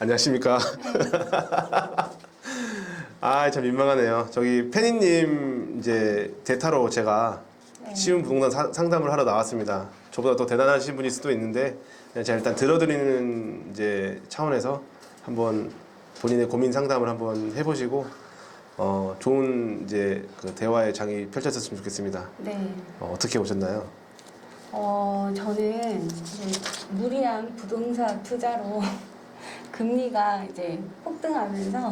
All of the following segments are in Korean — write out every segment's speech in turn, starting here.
안녕하십니까. 아, 참 민망하네요. 저기 페니님 이제 대타로 제가 쉬운 부동산 상담을 하러 나왔습니다. 저보다 더 대단하신 분일 수도 있는데 제가 일단 들어드리는 이제 차원에서 한번 본인의 고민 상담을 한번 해보시고 좋은 이제 그 대화의 장이 펼쳐졌으면 좋겠습니다. 네. 어떻게 오셨나요? 저는 이제 무리한 부동산 투자로 금리가 이제 폭등하면서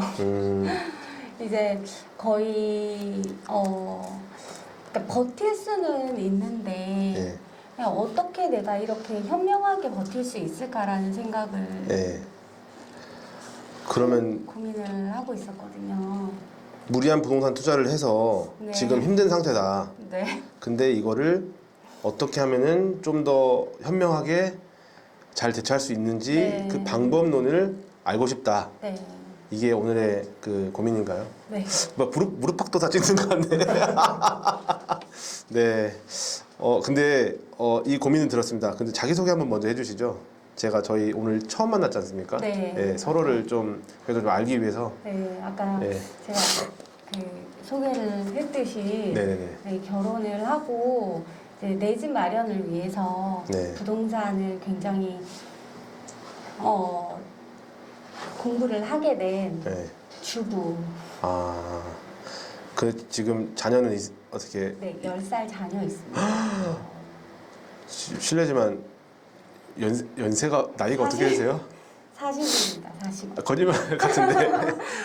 이제 거의 그러니까 버틸 수는 있는데 예. 그냥 어떻게 내가 이렇게 현명하게 버틸 수 있을까라는 생각을 예. 그러면 고민을 하고 있었거든요. 무리한 부동산 투자를 해서 네. 지금 힘든 상태다. 네. 근데 이거를 어떻게 하면은 좀 더 현명하게 잘 대처할 수 있는지 네. 그 방법론을 알고 싶다. 네. 이게 오늘의 그 고민인가요? 네. 뭐 무릎팍도 다 찍는 것 같네. 네. 근데 이 고민은 들었습니다. 근데 자기소개 한번 먼저 해주시죠. 제가 저희 오늘 처음 만났지 않습니까? 네. 예, 서로를 좀 그래도 좀 알기 위해서. 네. 아까 네. 제가 그 소개를 했듯이 네네네. 네, 결혼을 하고 내 집 마련을 위해서 네. 부동산을 굉장히 공부를 하게 된 네. 주부. 아, 그 지금 자녀는 어떻게 네, 10살 자녀 있습니다. 실례지만 연세가 나이가 어떻게 되세요? 40입니다. 40. 거짓말 같은데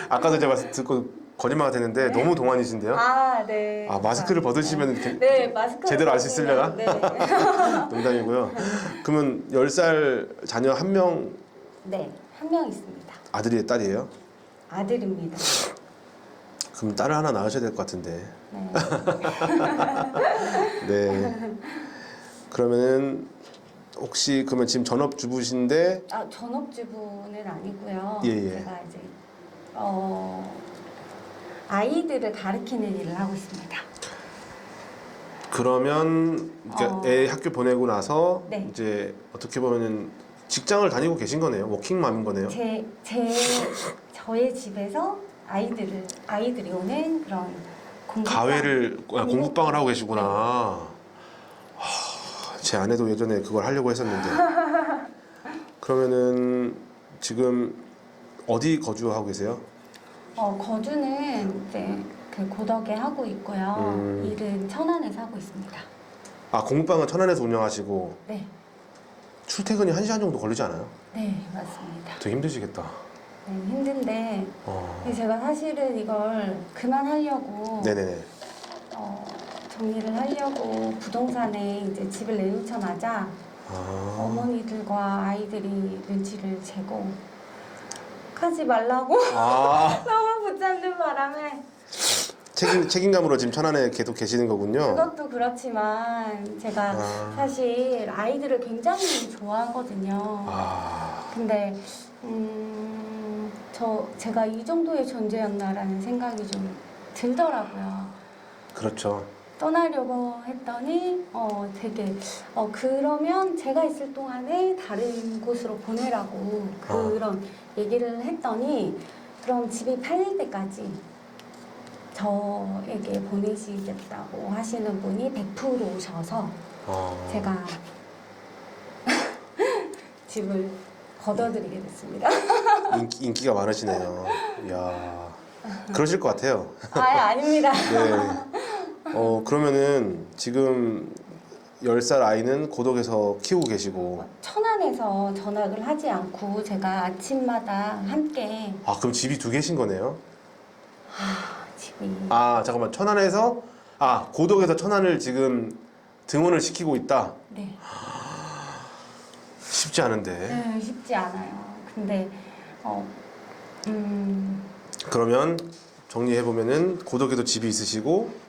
아까도 제가 듣고 거짓말 같았는데 네. 너무 동안이신데요? 아, 네. 아, 마스크를 벗으시면 네, 마스크 제대로 알 수 있으려나? 네. 농담이고요. 그러면 10살 자녀 한 명 네, 한 명 있습니다. 아들이에요, 딸이에요? 아들입니다. 그럼 딸을 하나 낳으셔야 될 것 같은데. 네. 네. 그러면은 혹시 그러면 지금 전업주부신데 전업주부는 아니고요. 예, 예. 제가 이제 아이들을 가르치는 일을 하고 있습니다. 그러면 애 학교 보내고 나서 네. 이제 어떻게 보면은 직장을 다니고 계신 거네요. 워킹맘인 거네요. 저의 집에서 아이들이 오는 그런 공부방을 하고 계시구나. 제 아내도 예전에 그걸 하려고 했었는데. 그러면은 지금 어디 거주하고 계세요? 거주는 이제 그 고덕에 하고 있고요. 일은 천안에서 하고 있습니다. 아, 공부방은 천안에서 운영하시고 네, 출퇴근이 1시간 정도 걸리지 않아요? 네 맞습니다. 되게 힘드시겠다. 네, 힘든데 근데 제가 사실은 이걸 그만하려고 네네네. 정리를 하려고 부동산에 이제 집을 내놓자마자 어머니들과 아이들이 눈치를 채고 하지 말라고 너무 붙잡는 바람에 책임감으로 지금 천안에 계속 계시는 거군요. 그것도 그렇지만 제가 사실 아이들을 굉장히 좋아하거든요. 근데 제가 이 정도의 존재였나라는 생각이 좀 들더라고요. 그렇죠. 떠나려고 했더니 되게 그러면 제가 있을 동안에 다른 곳으로 보내라고 그런 얘기를 했더니 그럼 집이 팔릴 때까지 저에게 보내시겠다고 하시는 분이 100% 오셔서 제가 집을 걷어들이게 됐습니다. 인기가 많으시네요. 이야, 그러실 것 같아요. 아닙니다. 네. 그러면은 지금 10살 아이는 고덕에서 키우고 계시고. 천안에서 전학을 하지 않고 제가 아침마다 함께 아, 그럼 집이 두 개신 거네요? 집이 잠깐만. 천안에서, 고덕에서 천안을 지금 등원을 시키고 있다? 네. 쉽지 않은데. 네, 쉽지 않아요. 근데 그러면 정리해보면은 고덕에도 집이 있으시고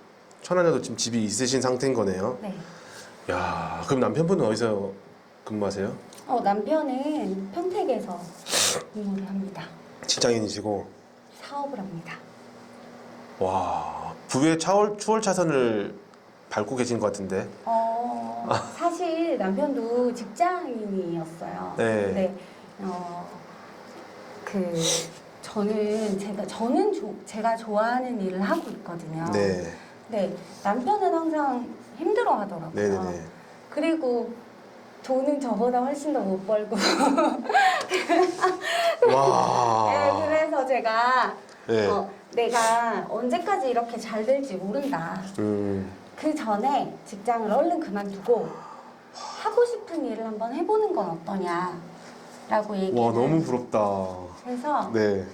천안에도 지금 집이 있으신 상태인 거네요. 네. 야, 그럼 남편분은 어디서 근무하세요? 남편은 평택에서 근무를 합니다. 직장인이시고. 사업을 합니다. 와, 부의 추월 차선을 밟고 계신 것 같은데. 사실 남편도 직장인이었어요. 네. 근데 그 저는 제가 좋아하는 일을 하고 있거든요. 네. 네, 남편은 항상 힘들어 하더라고요. 네네네. 그리고 돈은 저보다 훨씬 더 못 벌고. 와. 네, 그래서 제가 네. 내가 언제까지 이렇게 잘 될지 모른다. 그 전에 직장을 얼른 그만두고 하고 싶은 일을 한번 해보는 건 어떠냐라고 얘기를 와, 너무 부럽다. 해서 네.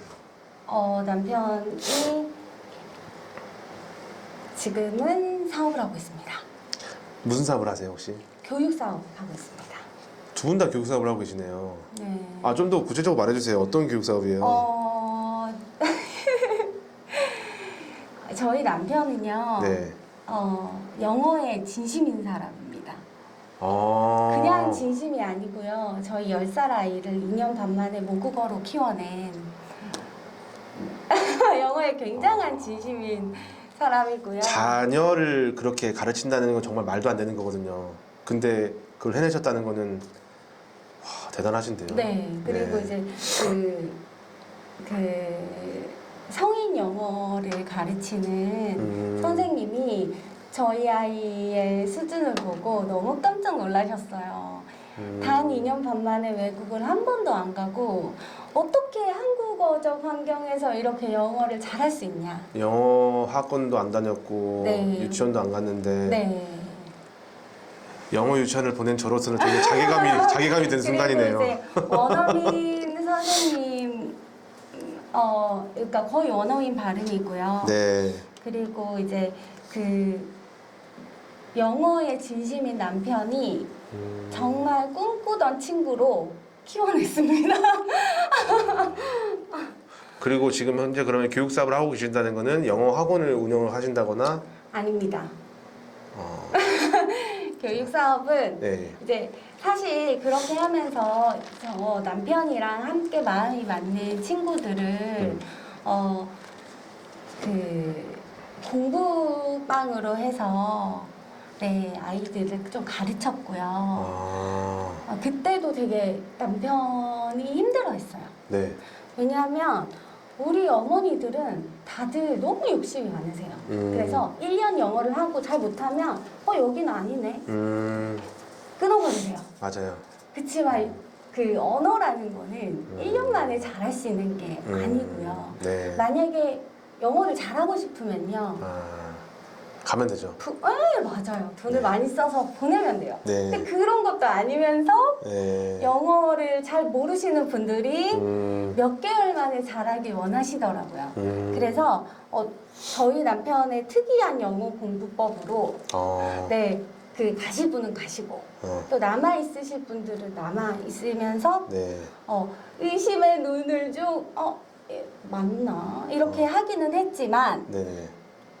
남편이 지금은 사업을 하고 있습니다. 무슨 사업을 하세요, 혹시? 교육 사업 하고 있습니다. 두 분 다 교육 사업을 하고 계시네요. 네. 아, 좀 더 구체적으로 말해주세요. 어떤 교육 사업이에요? 저희 남편은요. 네. 영어에 진심인 사람입니다. 아. 그냥 진심이 아니고요. 저희 10살 아이를 2년 반 만에 모국어로 키워낸 영어에 굉장한 진심인 사람이고요. 자녀를 그렇게 가르친다는 건 정말 말도 안 되는 거거든요. 근데 그걸 해내셨다는 거는 와, 대단하신데요. 네. 그리고 네. 이제 그 성인 영어를 가르치는 선생님이 저희 아이의 수준을 보고 너무 깜짝 놀라셨어요. 단 2년 반 만에 외국을 한 번도 안 가고 어떻게 한국어적 환경에서 이렇게 영어를 잘할 수 있냐. 영어 학원도 안 다녔고 네. 유치원도 안 갔는데 네. 영어 유치원을 보낸 저로서는 되게 자괴감이 든 순간이네요. 그리고 이제 원어민 선생님, 그러니까 거의 원어민 발음이고요. 네. 그리고 이제 그 영어에 진심인 남편이 정말 꿈꾸던 친구로 키워냈습니다. 그리고 지금 현재 그러면 교육 사업을 하고 계신다는 거는 영어 학원을 운영을 하신다거나 아닙니다. 교육 사업은 네. 이제 사실 그렇게 하면서 저 남편이랑 함께 마음이 맞는 친구들을 그 공부방으로 해서 네 아이들을 좀 가르쳤고요. 그때도 되게 남편이 힘들어했어요. 네. 왜냐하면 우리 어머니들은 다들 너무 욕심이 많으세요. 그래서 1년 영어를 하고 잘 못하면 여기는 아니네. 끊어버리세요. 맞아요. 그치만 그 언어라는 거는 1년 만에 잘할 수 있는 게 아니고요. 네. 만약에 영어를 잘하고 싶으면요. 가면 되죠. 맞아요. 돈을 네. 많이 써서 보내면 돼요. 네. 근데 그런 것도 아니면서 네. 영어를 잘 모르시는 분들이 몇 개월 만에 잘하길 원하시더라고요. 그래서 저희 남편의 특이한 영어 공부법으로 네, 그 가실 분은 가시고 또 남아 있으실 분들은 남아 있으면서 네. 의심의 눈을 좀 맞나 이렇게 하기는 했지만 네.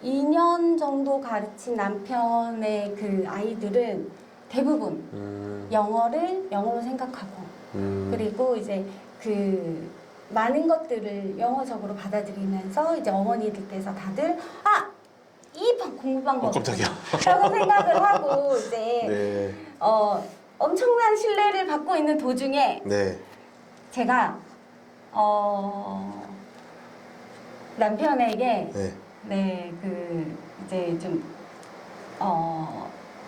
2년 정도 가르친 남편의 그 아이들은 대부분 영어를 영어로 생각하고 그리고 이제 그 많은 것들을 영어적으로 받아들이면서 이제 어머니들께서 다들 이 공부 방법 깜짝이야. 라고 생각을 하고 이제 네. 엄청난 신뢰를 받고 있는 도중에 네. 제가 남편에게 네. 네, 그 이제 좀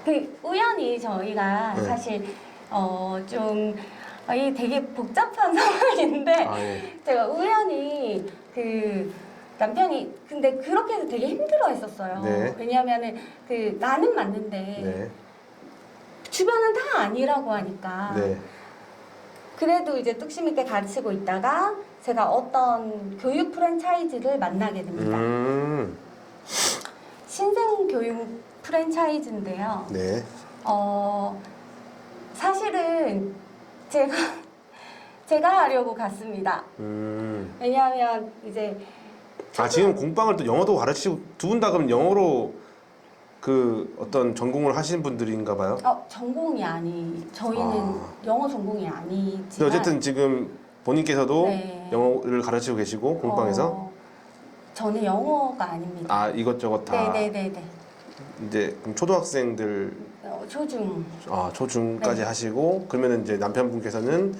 그 우연히 저희가 네. 사실 좀 이 되게 복잡한 상황인데 예. 제가 우연히 그 남편이 근데 그렇게 해서 되게 힘들어했었어요. 네. 왜냐하면은 그 나는 맞는데 네. 주변은 다 아니라고 하니까. 네. 그래도 이제 뚝심 있게 가르치고 있다가 제가 어떤 교육 프랜차이즈를 만나게 됩니다. 신생 교육 프랜차이즈인데요. 네. 사실은 제가 하려고 갔습니다. 왜냐하면 이제 지금 공방을 또 영어도 가르치고 두 분 다 그럼 영어로 그 어떤 전공을 하신 분들인가 봐요? 전공이 저희는 영어 전공이 근데 아니지만 어쨌든 지금 본인께서도 네. 영어를 가르치고 계시고 공방에서 저는 영어가 아닙니다. 이것저것 다 네네네네. 이제 그럼 초등학생들 초중. 초중까지 네. 하시고 그러면은 이제 남편분께서는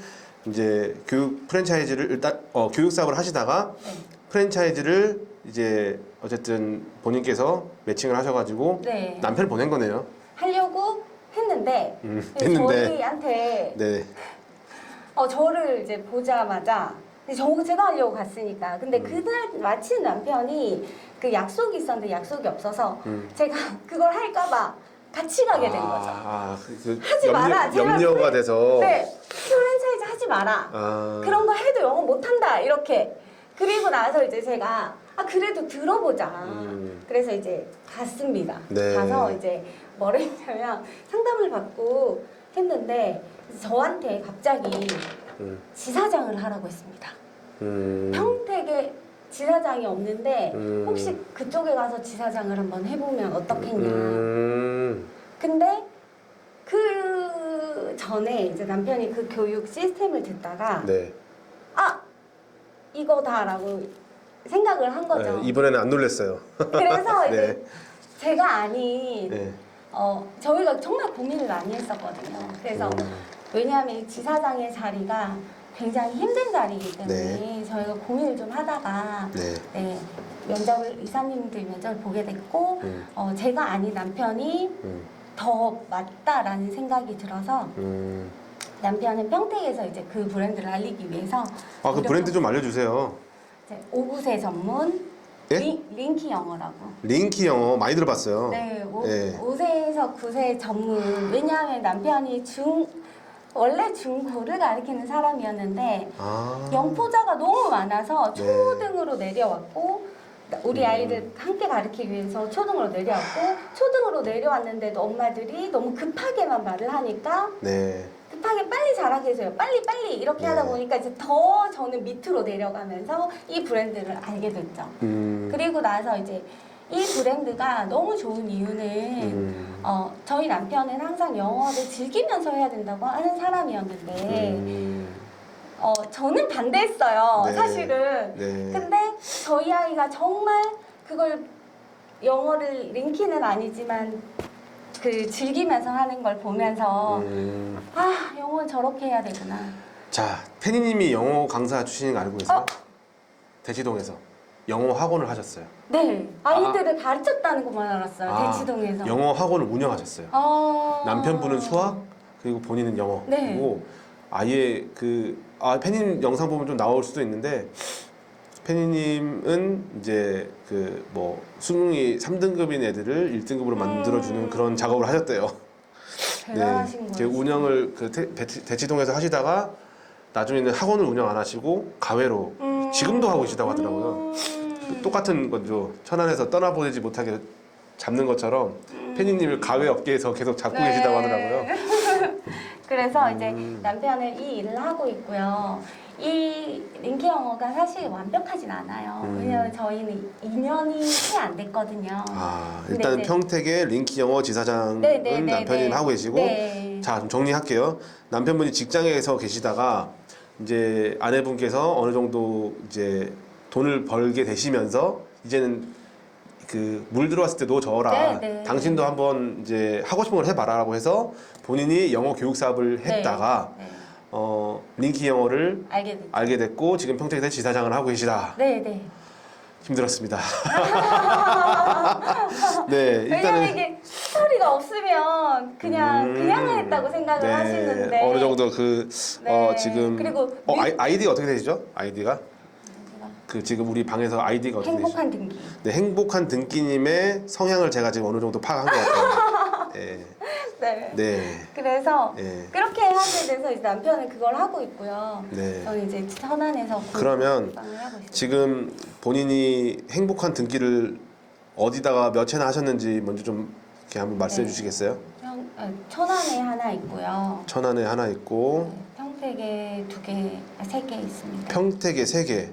이제 교육 프랜차이즈를 일단 교육 사업을 하시다가 네. 프랜차이즈를 이제 어쨌든 본인께서 매칭을 하셔가지고 네. 남편을 보낸 거네요. 하려고 했는데 했는데. 저희한테 네. 저를 이제 보자마자 제가 하려고 갔으니까 근데 그날 마침 남편이 그 약속이 있었는데 약속이 없어서 제가 그걸 할까봐 같이 가게 된 거죠. 하지 마라. 제발 염려가 돼서. 네, 프랜차이즈 하지 마라. 그런 거 해도 영어 못한다 이렇게. 그리고 나서 이제 제가 그래도 들어보자. 그래서 이제 갔습니다. 네. 가서 이제 뭐를 했냐면 상담을 받고 했는데 저한테 갑자기 지사장을 하라고 했습니다. 평택에 지사장이 없는데 혹시 그쪽에 가서 지사장을 한번 해보면 어떻겠냐. 근데 그 전에 이제 남편이 그 교육 시스템을 듣다가 네. 이거다라고 생각을 한 거죠. 네, 이번에는 안 놀랬어요. 그래서 이제 네. 제가 아닌 네. 저희가 정말 고민을 많이 했었거든요. 그래서 왜냐하면 이 지사장의 자리가 굉장히 힘든 자리이기 때문에 저희가 고민을 좀 하다가 네. 면접을 이사님들 면접을 보게 됐고 제가 아닌 남편이 더 맞다라는 생각이 들어서 남편은 평택에서 이제 그 브랜드를 알리기 위해서 그 브랜드 좀 알려주세요. 이제 5구세 전문 예? 링키 영어라고. 링키 영어 많이 들어봤어요. 네, 네. 5세에서 9세 전문. 왜냐하면 남편이 원래 중9를 가르치는 사람이었는데 영포자가 너무 많아서 초등으로 내려왔고 우리 아이들 함께 가르치기 위해서 초등으로 내려왔고 초등으로 내려왔는데도 엄마들이 너무 급하게만 말을 하니까 급하게 빨리 잘하게 해줘요. 빨리 이렇게 하다 보니까 이제 더 저는 밑으로 내려가면서 이 브랜드를 알게 됐죠. 그리고 나서 이제 이 브랜드가 너무 좋은 이유는 저희 남편은 항상 영어를 즐기면서 해야 된다고 하는 사람이었는데 저는 반대했어요. 네. 사실은. 네. 근데 저희 아이가 정말 그걸 영어를 링키는 아니지만 그 즐기면서 하는 걸 보면서 영어는 저렇게 해야 되구나. 자, 페니님이 영어 강사 출신인 거 알고 계세요? 대치동에서 영어 학원을 하셨어요. 네, 아이들을 가르쳤다는 것만 알았어요. 대치동에서. 영어 학원을 운영하셨어요. 남편분은 수학 그리고 본인은 영어. 네. 그리고 아예 페니님 영상 보면 좀 나올 수도 있는데 페니님은 이제 그 뭐 수능이 3등급인 애들을 1등급으로 만들어주는 그런 작업을 하셨대요. 대단하신 제 거예요. 운영을 대치동에서 하시다가 나중에는 학원을 운영 안 하시고 가외로 지금도 하고 계시다고 하더라고요. 똑같은 거죠. 천안에서 떠나보내지 못하게 잡는 것처럼 페니님을 가외 업계에서 계속 잡고 계시다고 하더라고요. 그래서 이제 남편은 이 일을 하고 있고요. 이 링키 영어가 사실 완벽하진 않아요. 왜냐면 저희는 2년이 채 안 됐거든요. 일단 평택의 링키 영어 지사장은 남편이 하고 계시고 자, 좀 정리할게요. 남편분이 직장에서 계시다가 이제 아내분께서 어느 정도 이제 돈을 벌게 되시면서 이제는 그 물 들어왔을 때 너 저어라. 당신도 한번 이제 하고 싶은 걸 해봐라라고 해서 본인이 영어 교육 사업을 했다가 링키 영어를 알게 됐고 지금 평택에서 지사장을 하고 계시다. 네. 힘들었습니다. 네, 왜냐면 일단은 이게 스토리가 없으면 그냥 했다고 생각을 하시는데 어느 정도 지금 그리고 아이디가 어떻게 되시죠? 아이디가? 지금 우리 방에서 아이디가 어떻게 되시죠? 행복한 등기. 네, 행복한 등기님의 성향을 제가 지금 어느 정도 파악한 것 같아요. 네. 그래서 그렇게 하게 돼서 이제 남편은 그걸 하고 있고요. 저는 이제 천안에서 그러면 하고 있어요. 지금 본인이 행복한 등기를 어디다가 몇 채나 하셨는지 먼저 좀 이렇게 한번 말씀해 주시겠어요? 천안에 하나 있고요. 천안에 하나 있고 평택에 2개, 3개 있습니다. 평택에 3개.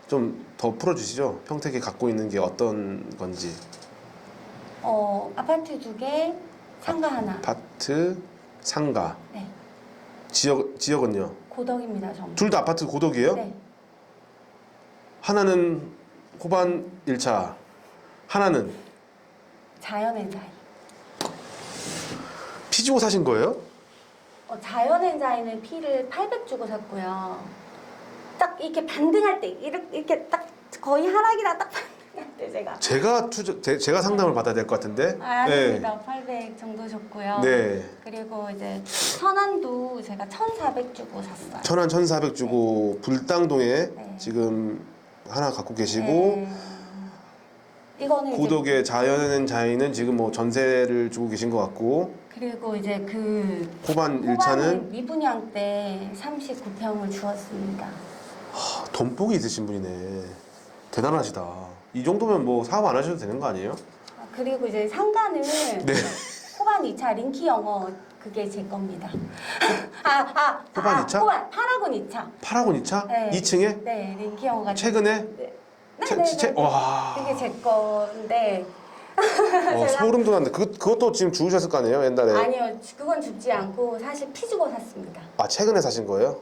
좀 더 풀어주시죠. 평택에 갖고 있는 게 어떤 건지. 아파트 2개, 상가 하나. 아파트, 상가. 네. 지역은요? 고덕입니다, 전부. 둘 다 아파트 고덕이에요? 네. 하나는 호반 1차, 하나는 자연의 사이. 피지고 사신 거예요? 자연엔자이는 피를 800 주고 샀고요. 딱 이렇게 반등할 때 이렇게 딱 거의 하락이랑 딱 반등할 때 제가 상담을 받아야 될 것 같은데. 아닙니다. 800 정도 줬고요. 네. 그리고 이제 천안도 제가 1,400 주고 샀어요. 천안 1,400 주고 불당동에 네. 지금 하나 갖고 계시고 네. 이거는 이제 고덕의 자연자이는 지금 뭐 전세를 주고 계신 것 같고 그리고 이제 그 호반 호반은 1차는 미분양 때 39평을 주었습니다. 돈복이 있으신 분이네. 대단하시다. 이 정도면 뭐 사업 안 하셔도 되는 거 아니에요? 그리고 이제 상가는 네. 호반 2차 링키 영어 그게 제 겁니다. 호반 2차? 호반 파라곤 2차. 파라곤 2차? 네. 2층에? 네, 링키 영어가 최근에? 와. 그게 제 건데 소름 돋았는데 그것도 지금 주우셨을 거 아니에요? 옛날에. 아니요, 그건 죽지 않고 사실 피 주고 샀습니다. 아, 최근에 사신 거예요?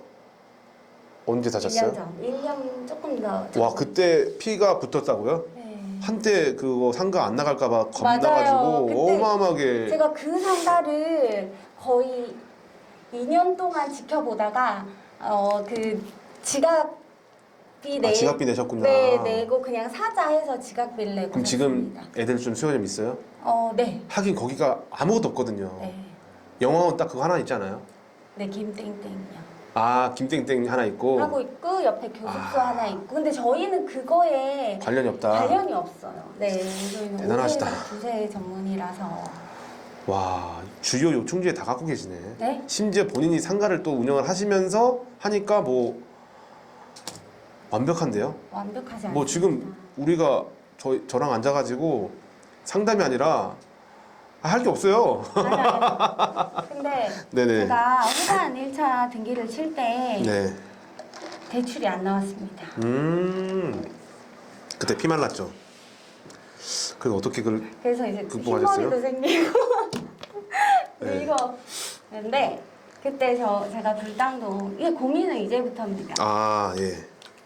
언제 사셨어요? 1년 전, 1년 조금 더. 와, 그때 피가 붙었다고요? 네. 한때 그거 상가 안 나갈까봐 맞아요. 겁나가지고 그때 어마어마하게. 제가 그 상가를 거의 2년 동안 지켜보다가 그 지각비 지각비 내셨구나. 네, 내고 그냥 사자 해서 지각비를 내고 그럼 지금 샀습니다. 애들 좀 수요가 좀 있어요? 네. 하긴 거기가 아무것도 없거든요. 네. 영화원 딱 그거 하나 있잖아요. 네, 김땡땡이요. 아, 김땡땡 하나 있고 하고 있고 옆에 교습소 하나 있고 근데 저희는 그거에 관련이 없다. 관련이 없어요. 네, 저희는 대단하시다. 두세 전문이라서. 와, 주요 요충지에 다 갖고 계시네. 네? 심지어 본인이 상가를 또 운영을 하시면서 하니까 뭐 완벽한데요? 완벽하지 않습니다. 뭐 지금 우리가 저랑 앉아가지고 상담이 아니라 할 게 없어요. 아니. 근데 네네. 제가 후반 1차 등기를 칠 때 네. 대출이 안 나왔습니다. 그때 피 말랐죠. 그래서 어떻게 그걸 그래서 이제 극복하셨어요? 흰머리도 생기고 네. 이거 근데 그때 제가 불당동 이게 고민은 이제부터입니다. 아, 예.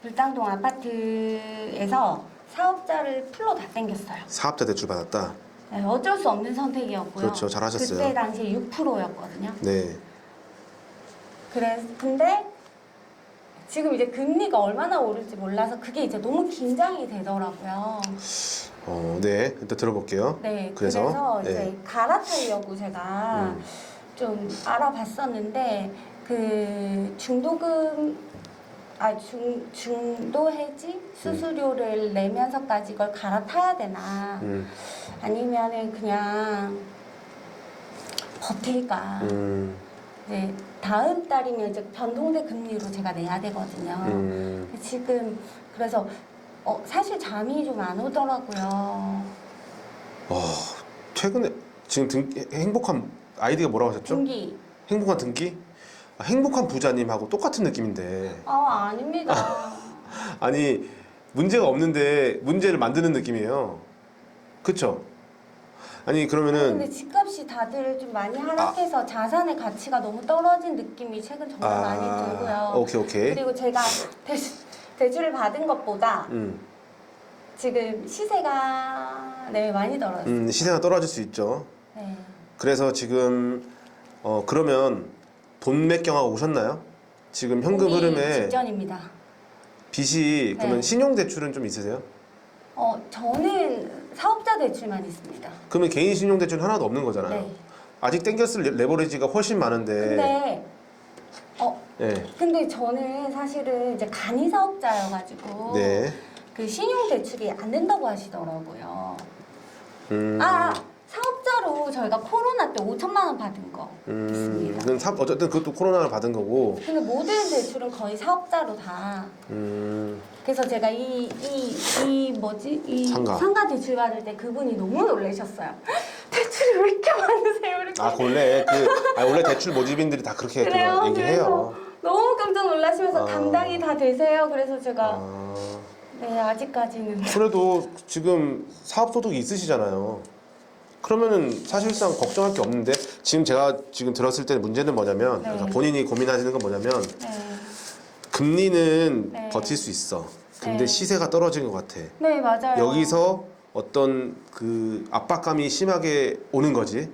불당동 아파트에서 사업자를 풀로 다 땡겼어요. 사업자 대출 받았다. 네, 어쩔 수 없는 선택이었고요. 그렇죠. 잘하셨어요. 그때 당시에 6%였거든요. 네. 근데 지금 이제 금리가 얼마나 오를지 몰라서 그게 이제 너무 긴장이 되더라고요. 네. 일단 들어볼게요. 네, 그래서, 그래서 이제 갈아타려고 제가 좀 알아봤었는데 그 중도 해지 수수료를 내면서까지 이걸 갈아타야 되나 아니면은 그냥 버틸까. 이제 다음 달이면 이제 변동대 금리로 제가 내야 되거든요. 지금 그래서 사실 잠이 좀 안 오더라고요. 최근에 지금 행복한 아이디가 뭐라고 하셨죠? 등기. 행복한 등기? 행복한 부자님하고 똑같은 느낌인데. 아닙니다. 아니, 문제가 없는데 문제를 만드는 느낌이에요. 그쵸? 아니, 그러면은. 근데 집값이 다들 좀 많이 하락해서 자산의 가치가 너무 떨어진 느낌이 최근 정말 많이 들고요. 오케이. 그리고 제가 대출을 받은 것보다 지금 시세가 많이 떨어졌어요. 시세가 떨어질 수 있죠. 네. 그래서 지금 그러면 돈 맥경하고 오셨나요? 지금 현금 오기 흐름에 직전입니다. 빚이 그러면 네. 신용 대출은 좀 있으세요? 저는 사업자 대출만 있습니다. 그러면 개인 신용 대출 하나도 없는 거잖아요. 네. 아직 땡겼을 레버리지가 훨씬 많은데. 근데 저는 사실은 이제 간이 사업자여가지고 네. 그 신용 대출이 안 된다고 하시더라고요. 사업자로 저희가 코로나 때 5천만 원 받은 거 있습니다. 어쨌든 그것도 코로나를 받은 거고. 근데 모든 대출은 거의 사업자로 다. 그래서 제가 이 상가 대출 받을 때 그분이 너무 놀라셨어요. 대출이 왜 이렇게 많으세요? 이렇게. 원래 대출 모집인들이 다 그렇게 그래요? 얘기해요. 그래서 너무 깜짝 놀라시면서 담당이 다 되세요. 그래서 제가 네, 아직까지는. 그래도 지금 사업 소득이 있으시잖아요. 그러면은 사실상 걱정할 게 없는데 제가 들었을 때 문제는 뭐냐면 그러니까 본인이 고민하시는 건 뭐냐면 금리는 버틸 수 있어. 근데 시세가 떨어진 것 같아. 네, 맞아요. 여기서 어떤 그 압박감이 심하게 오는 거지.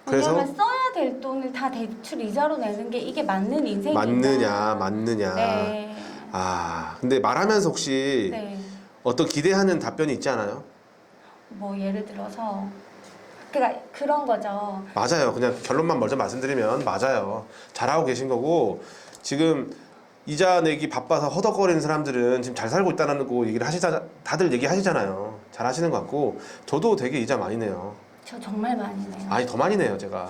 그래서 왜냐면 써야 될 돈을 다 대출 이자로 내는 게 이게 맞는 인생이냐. 맞느냐. 네. 아, 근데 말하면서 혹시 네. 어떤 기대하는 답변이 있지 않아요? 뭐 예를 들어서 그러니까 그런 거죠. 맞아요. 그냥 결론만 먼저 말씀드리면 맞아요. 잘하고 계신 거고 지금 이자 내기 바빠서 허덕거리는 사람들은 지금 잘 살고 있다는 거 얘기를 다들 얘기하시잖아요. 잘 하시는 것 같고 저도 되게 이자 많이 내요. 저 정말 많이 내요. 아니 더 많이 내요 제가.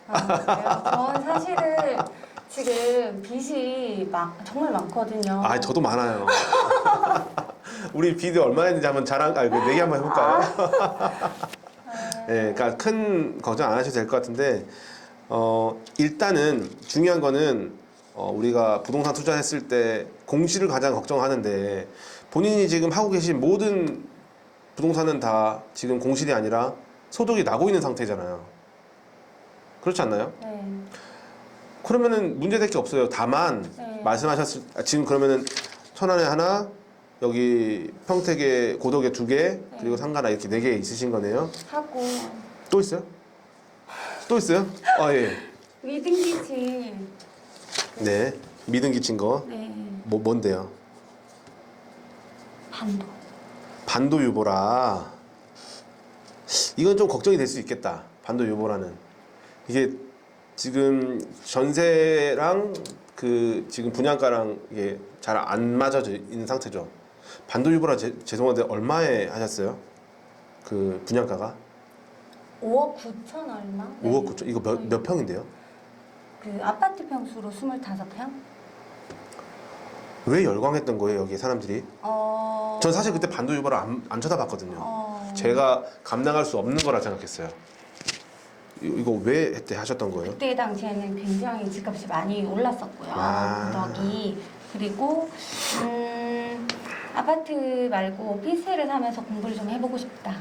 그래요? 전 사실은 지금 빚이 정말 많거든요. 아 저도 많아요. 우리 빚이 얼마나 있는지 한번 내기 한번 해볼까요? 네, 그러니까 큰 걱정 안 하셔도 될 것 같은데 일단은 중요한 거는 우리가 부동산 투자했을 때 공시를 가장 걱정하는데 본인이 지금 하고 계신 모든 부동산은 다 지금 공실이 아니라 소득이 나고 있는 상태잖아요. 그렇지 않나요? 네. 그러면은 문제될 게 없어요. 다만 네. 지금 그러면은 천안에 하나, 여기 평택에 고덕에 2개, 그리고 상가나 이렇게 4개 있으신 거네요. 하고 또 있어요? 또 있어요? 아 예. 위등기지. 네. 미등 기친 거. 네. 뭔데요? 반도. 반도 유보라. 이건 좀 걱정이 될 수 있겠다. 반도 유보라는. 이게 지금 전세랑 그 지금 분양가랑 이게 잘 안 맞아져 있는 상태죠. 반도 유보라 죄송한데 얼마에 하셨어요? 그 분양가가? 5억 9천 얼마? 5억 9천. 이거 몇 평인데요? 그 아파트 평수로 25평? 왜 열광했던 거예요, 여기 사람들이? 전 사실 그때 반도 유보를 안 쳐다봤거든요. 제가 감당할 수 없는 거라 생각했어요. 이거 왜 그때 하셨던 거예요? 그때 당시에는 굉장히 집값이 많이 올랐었고요. 아. 구덕이. 그리고 아파트 말고 오피스를 사면서 공부를 좀 해보고 싶다.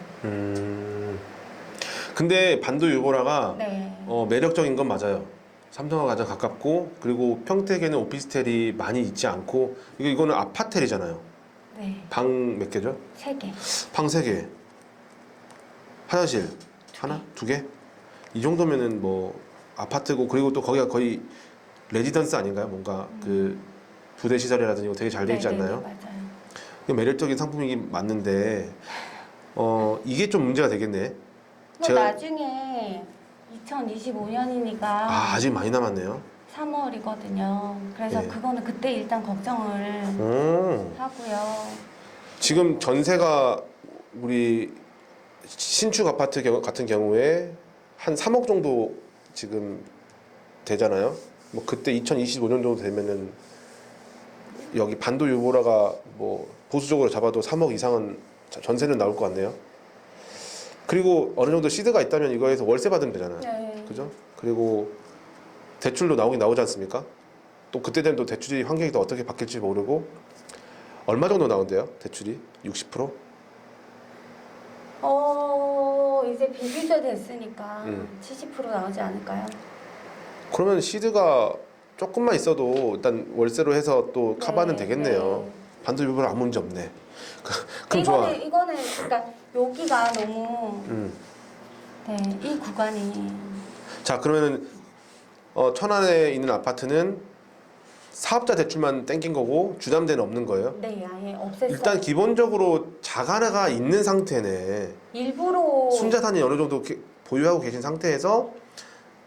근데 반도 유보라가 네. 매력적인 건 맞아요. 삼성과 가장 가깝고 그리고 평택에는 오피스텔이 많이 있지 않고 이거는 아파텔이잖아요. 네. 방 몇 개죠? 3개. 방 3개. 화장실 하나? 2개? 이 정도면은 뭐 아파트고 그리고 또 거기가 거의 레지던스 아닌가요? 뭔가 그 부대 시설이라든지 이거 되게 잘 돼 있지 않나요? 맞아요. 이거 매력적인 상품이긴 맞는데 이게 좀 문제가 되겠네. 뭐 나중에 2025년이니까 아직 많이 남았네요. 3월이거든요. 그래서 네. 그거는 그때 일단 걱정을 하고요. 지금 전세가 우리 신축 아파트 같은 경우에 한 3억 정도 지금 되잖아요. 뭐 그때 2025년 정도 되면은 여기 반도 유보라가 뭐 보수적으로 잡아도 3억 이상은 전세는 나올 것 같네요. 그리고 어느 정도 시드가 있다면 이거에서 월세 받으면 되잖아요. 네. 그죠? 그리고 대출도 나오긴 나오지 않습니까? 또 그때 되면 또 대출이 환경이 또 어떻게 바뀔지 모르고 얼마 정도 나온대요? 대출이 60%? 이제 비규제 됐으니까 70% 나오지 않을까요? 그러면 시드가 조금만 있어도 일단 월세로 해서 또 커버는 되겠네요. 네. 반도 유보라 아무 문제 없네. 그럼 좋아. 이거는 그러니까 여기가 너무 네, 이 구간이 자 그러면은 천안에 있는 아파트는 사업자 대출만 땡긴 거고 주담대는 없는 거예요? 네, 아예 없앴어요. 일단 기본적으로 자가가 있는 상태네. 일부러 순자산이 어느 정도 보유하고 계신 상태에서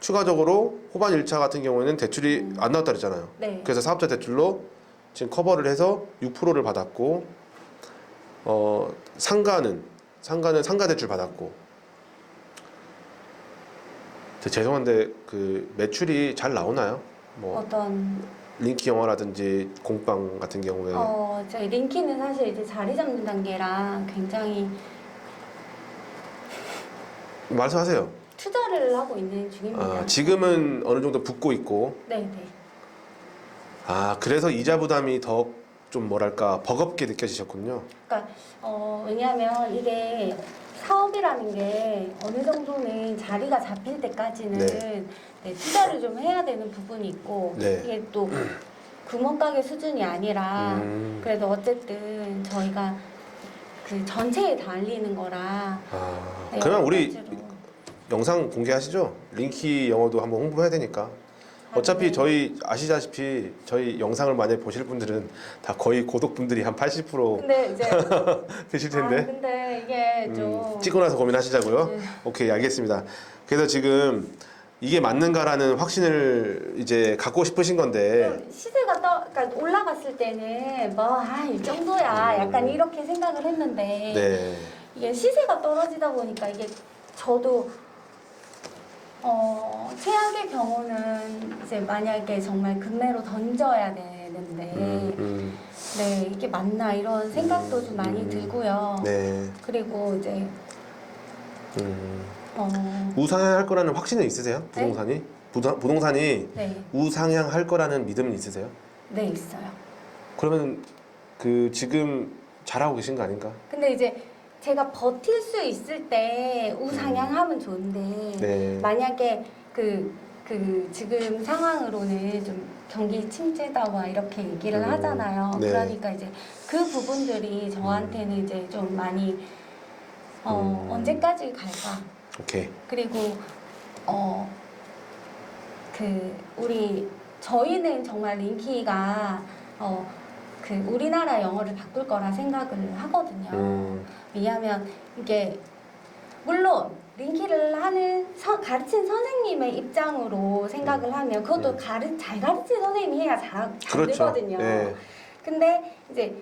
추가적으로 호반 1차 같은 경우에는 대출이 안 나왔다 그랬잖아요. 네. 그래서 사업자 대출로 지금 커버를 해서 6%를 받았고 상가는 상가 대출 받았고 죄송한데 그 매출이 잘 나오나요? 뭐 어떤 링키 영화라든지 공방 같은 경우에 저희 링키는 사실 이제 자리 잡는 단계라 굉장히 말씀하세요. 투자를 하고 있는 중입니다. 지금은 어느 정도 붙고 있고 네, 네. 그래서 이자 부담이 더 좀 뭐랄까 버겁게 느껴지셨군요. 그러니까 왜냐하면 이게 사업이라는 게 어느 정도는 자리가 잡힐 때까지는 네, 투자를 좀 해야 되는 부분이 있고 네. 이게 또 구멍가게 수준이 아니라 그래도 어쨌든 저희가 그 전체에 달리는 거라 네, 그러면 우리 여러 가지로. 영상 공개하시죠? 링키 영어도 한번 홍보해야 되니까. 어차피 네. 저희 아시다시피 저희 영상을 만약에 보실 분들은 다 거의 고독분들이 한 80% 근데 이제 되실 텐데. 근데 이게 좀 찍고 나서 고민하시자고요? 네. 오케이, 알겠습니다. 그래서 지금 이게 맞는가라는 확신을 이제 갖고 싶으신 건데, 좀 시세가 그러니까 올라갔을 때는 뭐 이 정도야 약간 이렇게 생각을 했는데 네. 이게 시세가 떨어지다 보니까 이게 저도 최악의 경우는 이제 만약에 정말 급매로 던져야 되는데 네 이게 맞나 이런 생각도 좀 많이 들고요. 네. 그리고 이제 우상향할 거라는 확신은 있으세요? 부동산이? 부동산이 네, 우상향할 거라는 믿음은 있으세요? 네 있어요. 그러면 그 지금 잘하고 계신 거 아닌가? 근데 이제 제가 버틸 수 있을 때 우상향하면 좋은데 네. 만약에 그 지금 상황으로는 좀 경기 침체다 와 이렇게 얘기를 하잖아요. 네. 그러니까 이제 그 부분들이 저한테는 이제 좀 많이 언제까지 갈까? 오케이. 그리고 저희는 정말 링키가 그 우리나라 영어를 바꿀 거라 생각을 하거든요. 왜냐하면 이게 물론 링키를 가르친 선생님의 입장으로 생각을 하면 그것도 잘 가르친 선생님이 해야 잘 그렇죠. 되거든요. 네. 근데 이제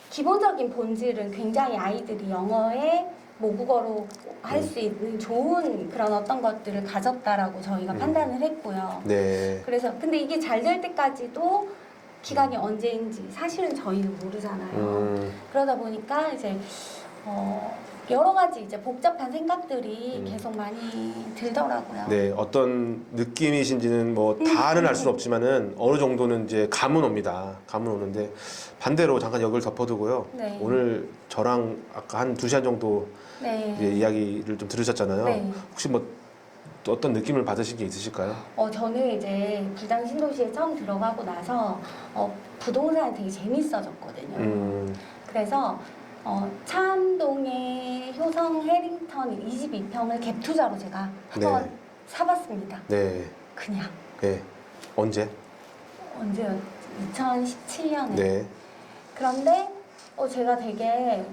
기본적인 본질은 굉장히 아이들이 영어에 모국어로 할 수 있는 좋은 그런 어떤 것들을 가졌다라고 저희가 판단을 했고요. 네. 그래서 근데 이게 잘 될 때까지도 기간이 언제인지 사실은 저희는 모르잖아요. 그러다 보니까 이제 여러 가지 이제 복잡한 생각들이 계속 많이 들더라고요. 네, 어떤 느낌이신지는 뭐 다는 알 수는 없지만은 어느 정도는 이제 감은 옵니다. 감은 오는데 반대로 잠깐 여기를 덮어두고요. 네. 오늘 저랑 아까 한 2시간 정도 네. 이제 이야기를 좀 들으셨잖아요. 네. 혹시 뭐 또 어떤 느낌을 받으신 게 있으실까요? 저는 이제 불당 신도시에 처음 들어가고 나서 부동산이 되게 재밌어졌거든요. 그래서 차암동의 효성 해링턴 22평을 갭 투자로 제가 한번 네. 사봤습니다. 네. 그냥 네. 언제? 언제요? 2017년에. 네. 그런데 제가 되게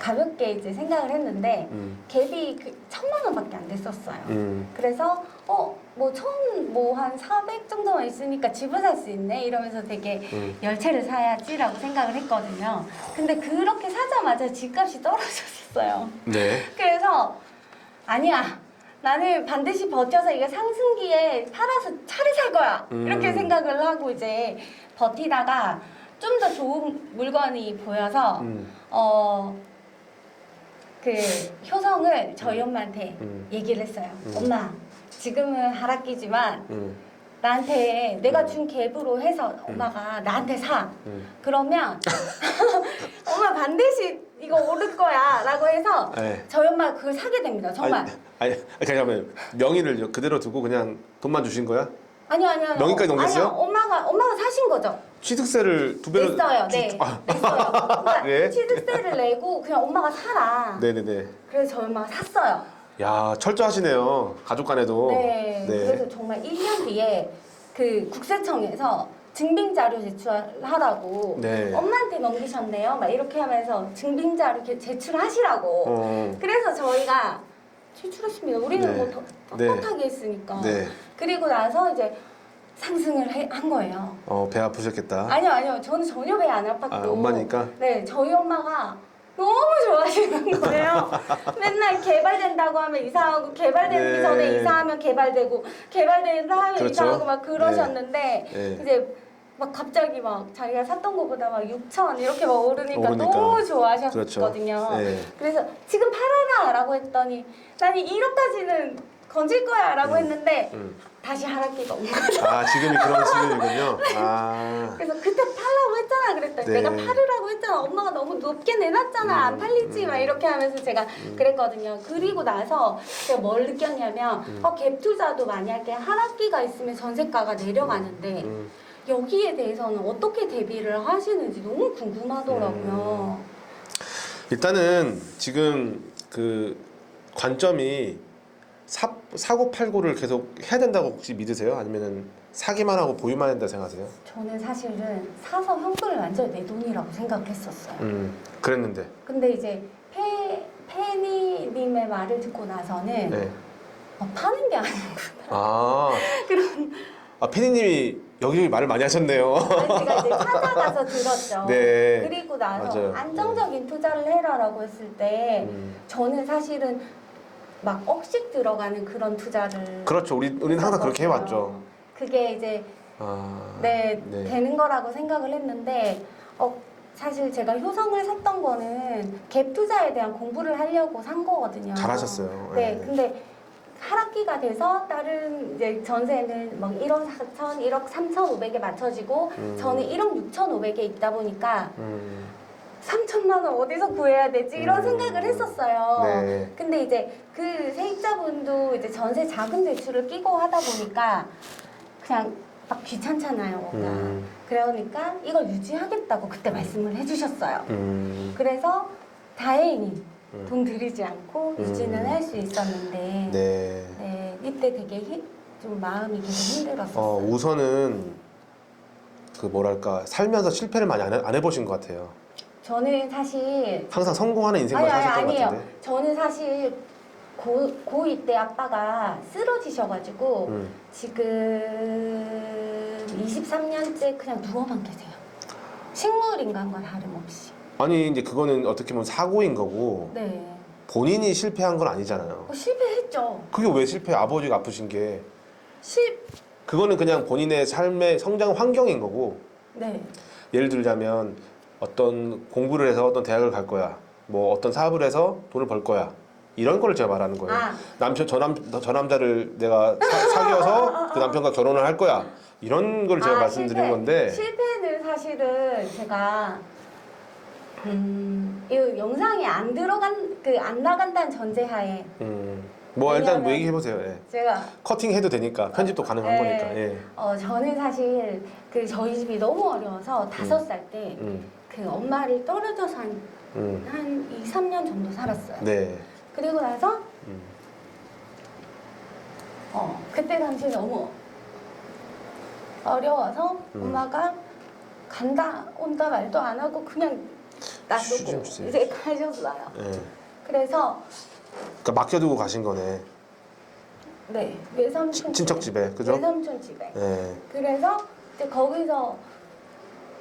가볍게 이제 생각을 했는데 갭이 1,000만 원밖에 안 됐었어요. 그래서 뭐 한 400 정도만 있으니까 집을 살 수 있네 이러면서 되게 열채를 사야지라고 생각을 했거든요. 근데 그렇게 사자마자 집값이 떨어졌었어요. 네. 그래서 아니야. 나는 반드시 버텨서 이게 상승기에 팔아서 차를 살 거야. 이렇게 생각을 하고 이제 버티다가 좀 더 좋은 물건이 보여서 그 효성을 저희 엄마한테 얘기를 했어요. 엄마, 지금은 하락기지만 나한테 내가 준 갭으로 해서 엄마가 나한테 사. 그러면 엄마 반드시 이거 오를 거야 라고 해서 네. 저희 엄마가 그걸 사게 됩니다. 정말. 아니, 그냥 명의를 그대로 두고 그냥 돈만 주신 거야? 아니요. 명의까지 넘겼어요? 아니요. 엄마가 사신 거죠. 취득세를 2배로 냈어요. 네. 냈어요. 그러니까 네. 취득세를 내고 그냥 엄마가 사라. 네네네. 그래서 저희 엄마가 샀어요. 야, 철저하시네요. 가족 간에도. 네. 그래서 정말 1년 뒤에 그 국세청에서 증빙자료 제출하라고 네. 엄마한테 넘기셨네요. 막 이렇게 하면서 증빙자료 제출하시라고. 그래서 저희가 제출했습니다. 우리는 네. 뭐 떳떳하게 했으니까. 네. 그리고 나서 이제 상승을 한 거예요. 배 아프셨겠다. 아니요. 저는 전혀 배 안 아팠고. 아, 엄마니까? 네, 저희 엄마가 너무 좋아하시는 거예요. 맨날 개발된다고 하면 이사하고 개발되기 네. 전에 이사하면 개발되고 개발된다 하면 그렇죠. 이사하고 막 그러셨는데 네. 이제 막 갑자기 막 자기가 샀던 것보다 막 6천 이렇게 막 오르니까 오르니까. 너무 좋아하셨거든요. 그렇죠. 네. 그래서 지금 팔아라라고 했더니 나는 1억까지는 건질 거야라고 했는데 다시 하락기가 온 거죠. 아, 지금이 그런 시즌이군요. 아. 그래서 그때 팔라고 했잖아 그랬더니 네. 내가 팔으라고 했잖아 엄마가 너무 높게 내놨잖아 안 팔리지 막 이렇게 하면서 제가 그랬거든요. 그리고 나서 제가 뭘 느꼈냐면 갭 투자도 만약에 하락기가 있으면 전세가가 내려가는데 여기에 대해서는 어떻게 대비를 하시는지 너무 궁금하더라고요. 일단은 지금 그 관점이 사고 팔고를 계속 해야 된다고 혹시 믿으세요? 아니면은 사기만 하고 보유만 한다 생각하세요? 저는 사실은 사서 현금을 완전히 내 돈이라고 생각했었어요. 그랬는데. 근데 이제 페니님의 말을 듣고 나서는 네. 파는 게 아니구나. 아, 그런 페니님이 여기 말을 많이 하셨네요. 제가 이제 찾아가서 들었죠. 네. 그리고 나서 맞아요. 안정적인 투자를 해라라고 했을 때 저는 사실은 막 억씩 들어가는 그런 투자를 그렇죠. 우리는 항상 그렇게 해왔죠. 그게 이제 아, 네, 네. 되는 거라고 생각을 했는데 사실 제가 효성을 샀던 거는 갭 투자에 대한 공부를 하려고 산 거거든요. 잘하셨어요. 네, 네. 근데 하락기가 돼서 다른 이제 전세는 막 1억 4천, 1억 3,500에 맞춰지고 저는 1억 6,500에 있다 보니까 3천만 원 어디서 구해야 되지 이런 생각을 했었어요. 네. 근데 이제 그 세입자분도 이제 전세 자금 대출을 끼고 하다 보니까 그냥 막 귀찮잖아요. 뭔가. 그러니까 이걸 유지하겠다고 그때 말씀을 해주셨어요. 그래서 다행히 돈 들이지 않고 유지는 할 수 있었는데 네. 네, 이때 되게 좀 마음이 계속 힘들었어요. 우선은 그 뭐랄까 살면서 실패를 많이 안 해보신 것 같아요. 저는 사실 항상 성공하는 인생만 사셨던 것 아니에요. 같은데. 저는 사실 고2 때 아빠가 쓰러지셔가지고 지금 23년째 그냥 누워만 계세요. 식물인간과 다름없이. 아니 이제 그거는 어떻게 보면 사고인 거고 네. 본인이 실패한 건 아니잖아요. 실패했죠. 그게 왜 실패? 아버지가 아프신 게 실 그거는 그냥 본인의 삶의 성장 환경인 거고 네. 예를 들자면 어떤 공부를 해서 어떤 대학을 갈 거야. 뭐 어떤 사업을 해서 돈을 벌 거야. 이런 거를 제가 말하는 거예요. 저 남자를 내가 사귀어서 그 남편과 결혼을 할 거야. 이런 걸 제가 말씀드린 건데. 실패는 사실은 제가 이 영상에 안 나간다는 전제하에 뭐 일단 왜냐면 얘기해 보세요. 예. 제가 커팅 해도 되니까 편집도 가능한 거니까. 예. 저는 사실 저희 집이 너무 어려워서 5살 때 그 엄마를 떨어져서 한 2, 3년 정도 살았어요. 네. 그리고 나서 그때 당시 너무 어려워서 엄마가 간다 온다 말도 안 하고 그냥 놔두고 이제 가셨어요. 예. 그래서 그러니까 맡겨두고 가신 거네. 네 외삼촌 친척 집에, 그죠? 외삼촌 집에. 예. 그래서 이제 거기서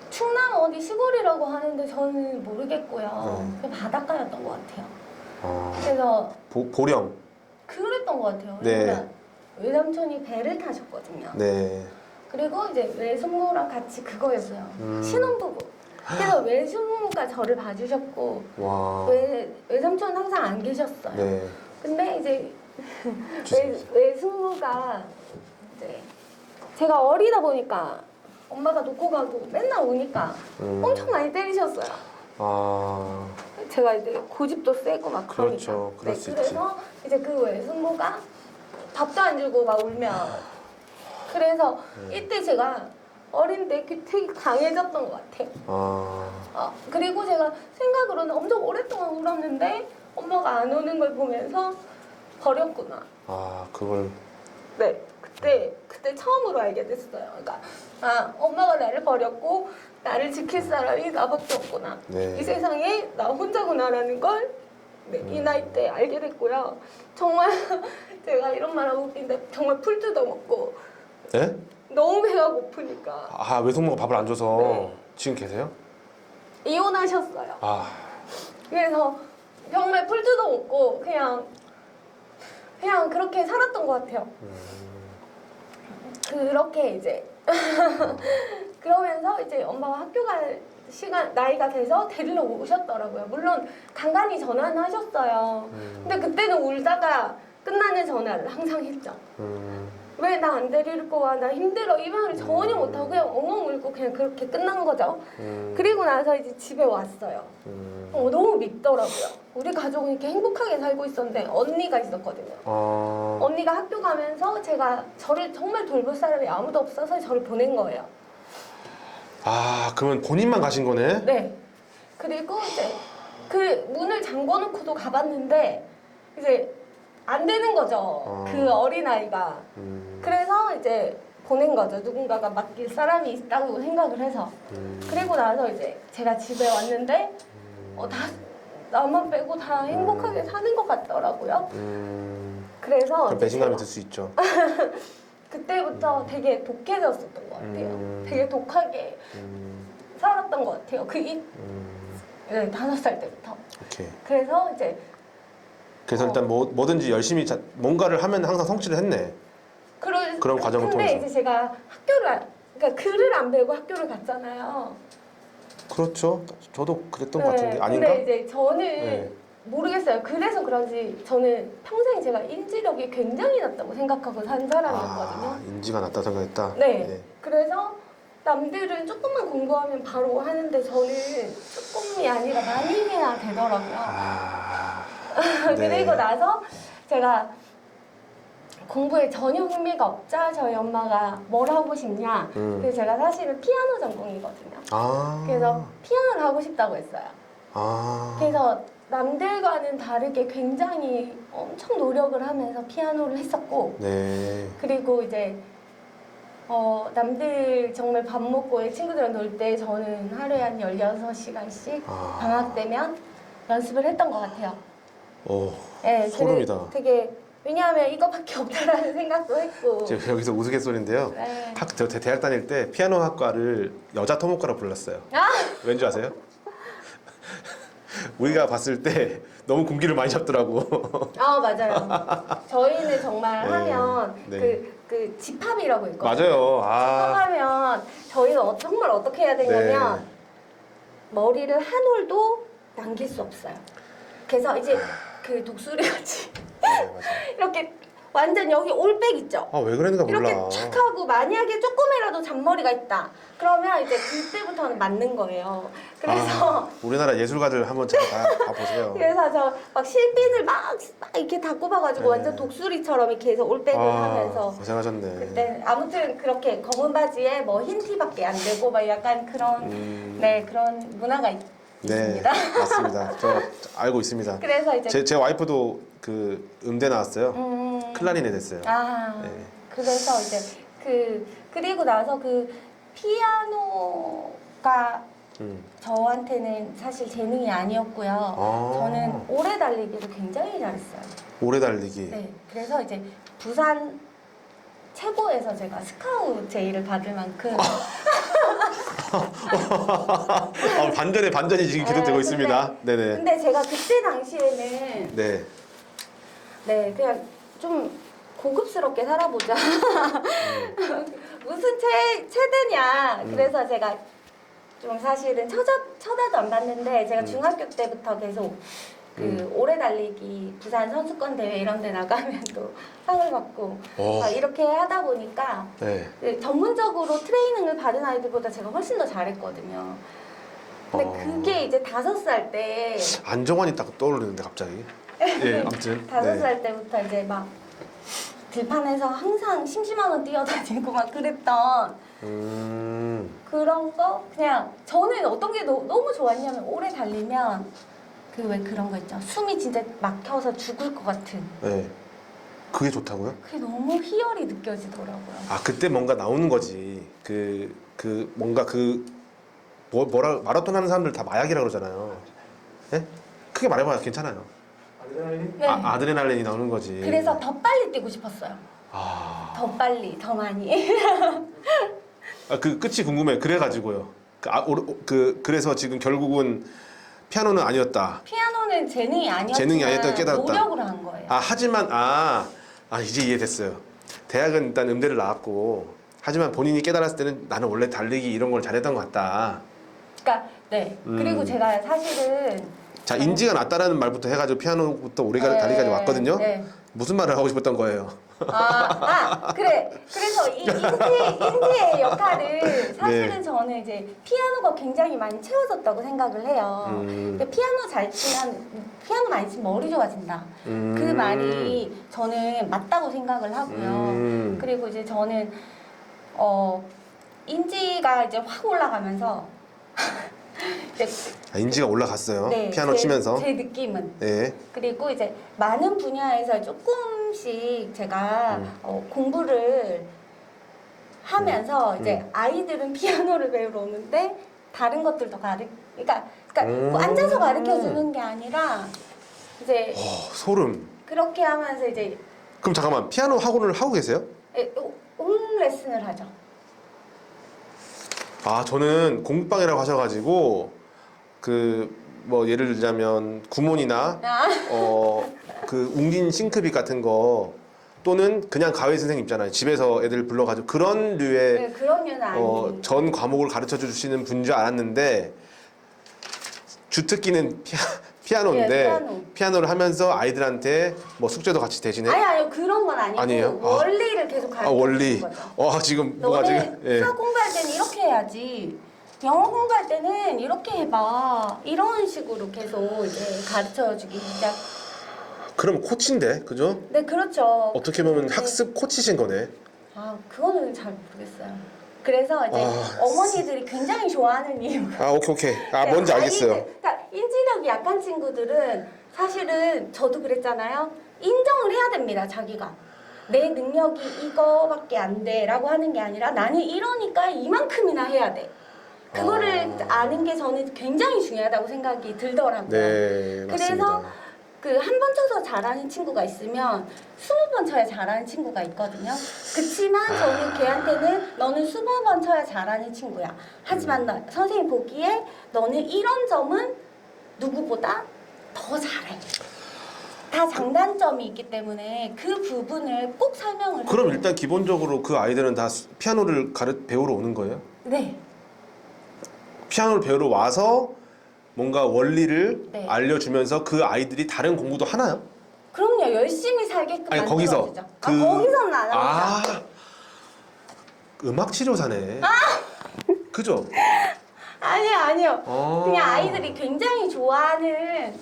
충남 어디 시골이라고 하는데 저는 모르겠고요. 그냥 바닷가였던 것 같아요. 그래서 보령. 그랬던 것 같아요. 네. 왜냐면 외삼촌이 배를 타셨거든요. 네. 그리고 이제 외숙모랑 같이 그거였어요. 신혼부부. 그래서 외숙모가 저를 봐주셨고 와. 외삼촌은 항상 안 계셨어요. 네. 근데 이제 외숙모가 이제 제가 어리다 보니까 엄마가 놓고 가고 맨날 오니까 엄청 많이 때리셨어요. 아. 제가 이제 고집도 세고 막 그러니까. 그렇죠. 그럴 수 그래서 이제 그 외숙모가 밥도 안 주고 막 울면 그래서 이때 제가 어린데 되게 강해졌던 것 같아요. 그리고 제가 생각으로는 엄청 오랫동안 울었는데 엄마가 안 오는 걸 보면서 버렸구나. 그걸. 네, 그때 처음으로 알게 됐어요. 그러니까 엄마가 나를 버렸고 나를 지킬 사람이 나밖에 없구나. 네. 이 세상에 나 혼자구나라는 걸 이 나이 때 알게 됐고요. 정말 제가 이런 말하고 웃긴데 정말 풀 뜯어먹고 네? 너무 배가 고프니까 외숙모가 밥을 안 줘서 네. 지금 계세요? 이혼하셨어요. 그래서 정말 풀 뜯어먹고 그냥 그렇게 살았던 것 같아요. 그렇게 이제 그러면서 이제 엄마가 학교 갈 나이가 돼서 데리러 오셨더라고요. 물론 간간히 전화는 하셨어요. 근데 그때는 울다가 끝나는 전화를 항상 했죠. 왜 나 안 데리고 와? 나 힘들어. 이 말을 전혀 못하고 그냥 엉엉 울고 그냥 그렇게 끝난 거죠. 그리고 나서 이제 집에 왔어요. 너무 밉더라고요. 우리 가족은 이렇게 행복하게 살고 있었는데 언니가 있었거든요. 언니가 학교 가면서 제가 저를 정말 돌볼 사람이 아무도 없어서 저를 보낸 거예요. 그러면 본인만 가신 거네? 네. 그리고 이제 그 문을 잠궈 놓고도 가봤는데 이제 안 되는 거죠. 그 어린아이가. 그래서 이제 보낸 거죠. 누군가가 맡길 사람이 있다고 생각을 해서. 그리고 나서 이제 제가 집에 왔는데 다 나만 빼고 다 행복하게 사는 것 같더라고요. 그래서 그럼 이제 배신감이 제가 들 수 있죠. 그때부터 되게 독해졌었던 것 같아요. 되게 독하게 살았던 것 같아요. 네, 5살 때부터. 오케이. 그래서 이제 일단 뭐든지 열심히 뭔가를 하면 항상 성취를 했네. 그런 과정을 근데 통해서. 이제 제가 그러니까 글을 안 배우고 학교를 갔잖아요. 그렇죠. 저도 그랬던 것 같은데 아닌가? 근데 이제 저는 네. 모르겠어요. 그래서 그런지 저는 평생 제가 인지력이 굉장히 낮다고 생각하고 산 사람이었거든요. 인지가 낮다 생각했다. 네. 그래서 남들은 조금만 공부하면 바로 하는데 저는 조금이 아니라 많이 해야 되더라고요. 네. 그리고 나서 제가 공부에 전혀 흥미가 없자 저희 엄마가 뭘 하고 싶냐. 그래서 제가 사실은 피아노 전공이거든요. 그래서 피아노를 하고 싶다고 했어요. 그래서 남들과는 다르게 굉장히 엄청 노력을 하면서 피아노를 했었고, 네. 그리고 이제 남들 정말 밥 먹고 친구들이랑 놀 때 저는 하루에 한 16시간씩 방학 되면 연습을 했던 것 같아요. 네, 소름이다. 되게 왜냐하면 이거밖에 없다라는 생각도 했고. 제가 여기서 우스갯소리인데요. 네. 저 대학 다닐 때 피아노 학과를 여자 토목과로 불렀어요. 왠지 아세요? 우리가 봤을 때 너무 공기를 많이 잡더라고. 맞아요. 저희는 정말 네. 하면 네. 그 집합이라고 있거든요. 맞아요. 집합하면 저희는 정말 어떻게 해야 되냐면 네. 머리를 한 올도 남길 수 없어요. 그래서 이제 그 독수리 같이 맞아요. 이렇게 완전 여기 올백 있죠? 왜 그랬는가 몰라. 이렇게 착 하고 만약에 조금이라도 잔머리가 있다. 그러면 이제 그때부터는 맞는 거예요. 그래서 우리나라 예술가들 한번 잘 다 보세요. 그래서 저 막 실핀을 막 이렇게 다 꼽아가지고 네. 완전 독수리처럼 이렇게 해서 올백을 하면서 고생하셨네. 그때 아무튼 그렇게 검은 바지에 뭐 흰 티밖에 안 되고 막 약간 그런 네 그런 문화가 네, 있습니다. 맞습니다. 저 알고 있습니다. 그래서 이제 제 와이프도 그 음대 나왔어요. 클라리넷 했어요. 네. 그래서 이제 그리고 나서 그 피아노가 저한테는 사실 재능이 아니었고요. 저는 오래 달리기를 굉장히 잘했어요. 오래 달리기. 네, 그래서 이제 부산 최고에서 제가 스카우트 제의를 받을 만큼 반전에 지금 기록되고 있습니다. 네네. 근데 제가 그때 당시에는 네. 네 그냥 좀 고급스럽게 살아보자. 무슨 체대냐. 그래서 제가 좀 사실은 쳐다도 안 봤는데 제가 중학교 때부터 계속 그 오래 달리기 부산 선수권 대회 이런 데 나가면 또 상을 받고 막 이렇게 하다 보니까 네. 전문적으로 트레이닝을 받은 아이들보다 제가 훨씬 더 잘했거든요. 근데 그게 이제 5살 때 안정환이 딱 떠오르는데 갑자기. 예, 아무튼. 5살 때부터 이제 막 들판에서 항상 심심하면 뛰어다니고 막 그랬던 그런 거 그냥 저는 어떤 게 너무 좋았냐면 오래 달리면 그 왜 그런 거 있죠. 숨이 진짜 막혀서 죽을 것 같은. 네. 그게 좋다고요? 그게 너무 희열이 느껴지더라고요. 그때 뭔가 나오는 거지. 뭔가 뭐라 마라톤 하는 사람들 다 마약이라 그러잖아요. 예? 크게 말해봐요. 괜찮아요. 아드레날린? 네. 아드레날린이 나오는 거지. 그래서 더 빨리 뛰고 싶었어요. 더 빨리, 더 많이. 그 끝이 궁금해. 그래가지고요. 그래서 지금 결국은 피아노는 아니었다. 피아노는 재능이 아니었지만 재능이 아니었다고 깨달았다. 노력을 한 거예요. 하지만 이제 이해됐어요. 대학은 일단 음대를 나왔고 하지만 본인이 깨달았을 때는 나는 원래 달리기 이런 걸 잘했던 것 같다. 그러니까 네. 그리고 제가 사실은 자, 인지가 낮다라는 말부터 해가지고 피아노부터 우리가 달리기까지 왔거든요. 네. 무슨 말을 하고 싶었던 거예요? 그래. 그래서 이 인지의 역할을 사실은 네. 저는 이제 피아노가 굉장히 많이 채워졌다고 생각을 해요. 근데 피아노 잘 치면 피아노 많이 치면 머리 좋아진다. 그 말이 저는 맞다고 생각을 하고요. 그리고 이제 저는 인지가 이제 확 올라가면서 이제 인지가 올라갔어요. 네, 피아노 치면서. 제 느낌은. 네. 그리고 이제 많은 분야에서 조금씩 제가 공부를 하면서 이제 아이들은 피아노를 배우러 오는데 다른 것들도 그러니까 뭐 앉아서 가르쳐 주는 게 아니라 이제 소름. 그렇게 하면서 이제 그럼 잠깐만, 피아노 학원을 하고 계세요? 홈 레슨을 하죠. 아, 저는 공방이라고 하셔가지고 그 뭐 예를 들자면 구몬이나 그 웅진 싱크빅 같은 거 또는 그냥 가회 선생님 있잖아요. 집에서 애들 불러가지고 그런 류의 네, 그런 류는 아니에요. 전 과목을 가르쳐 주시는 분인 줄 알았는데 주특기는 피아노인데 네, 피아노를 하면서 아이들한테 뭐 숙제도 같이 대신해? 아니요 그런 건 아니고 아니에요? 원리를 계속 가르쳐 원리. 주는 거죠. 지금 뭐가 너네 지금 예. 수학 공부할 때는 이렇게 해야지. 영어 공부할 때는 이렇게 해봐. 이런 식으로 계속 이제 가르쳐 주기 시작. 그럼 코치인데, 그죠? 네, 그렇죠. 어떻게 보면 네. 학습 코치신 거네. 그거는 잘 모르겠어요. 그래서 이제 어머니들이 굉장히 좋아하는 이유가 오케이. 뭔지 알겠어요. 그러니까 인지력이 약한 친구들은 사실은 저도 그랬잖아요. 인정을 해야 됩니다, 자기가. 내 능력이 이거밖에 안 돼라고 하는 게 아니라 나는 이러니까 이만큼이나 해야 돼. 그거를 아는 게 저는 굉장히 중요하다고 생각이 들더라고요. 네, 그래서 맞습니다. 그 한 번 쳐서 잘하는 친구가 있으면 20번 쳐야 잘하는 친구가 있거든요. 그치만 저는 걔한테는 너는 20번 쳐야 잘하는 친구야. 하지만 선생님 보기에 너는 이런 점은 누구보다 더 잘해. 다 장단점이 있기 때문에 그 부분을 꼭 설명을 그럼 해요. 일단 기본적으로 그 아이들은 다 피아노를 배우러 오는 거예요? 네. 피아노를 배우러 와서 뭔가 원리를 네. 알려주면서 그 아이들이 다른 공부도 하나요? 그럼요. 열심히 살게끔 아니, 거기서 만들어주죠. 그- 거기서는 안 합니다. 음악 치료사네. 그죠? 아니요. 아. 그냥 아이들이 굉장히 좋아하는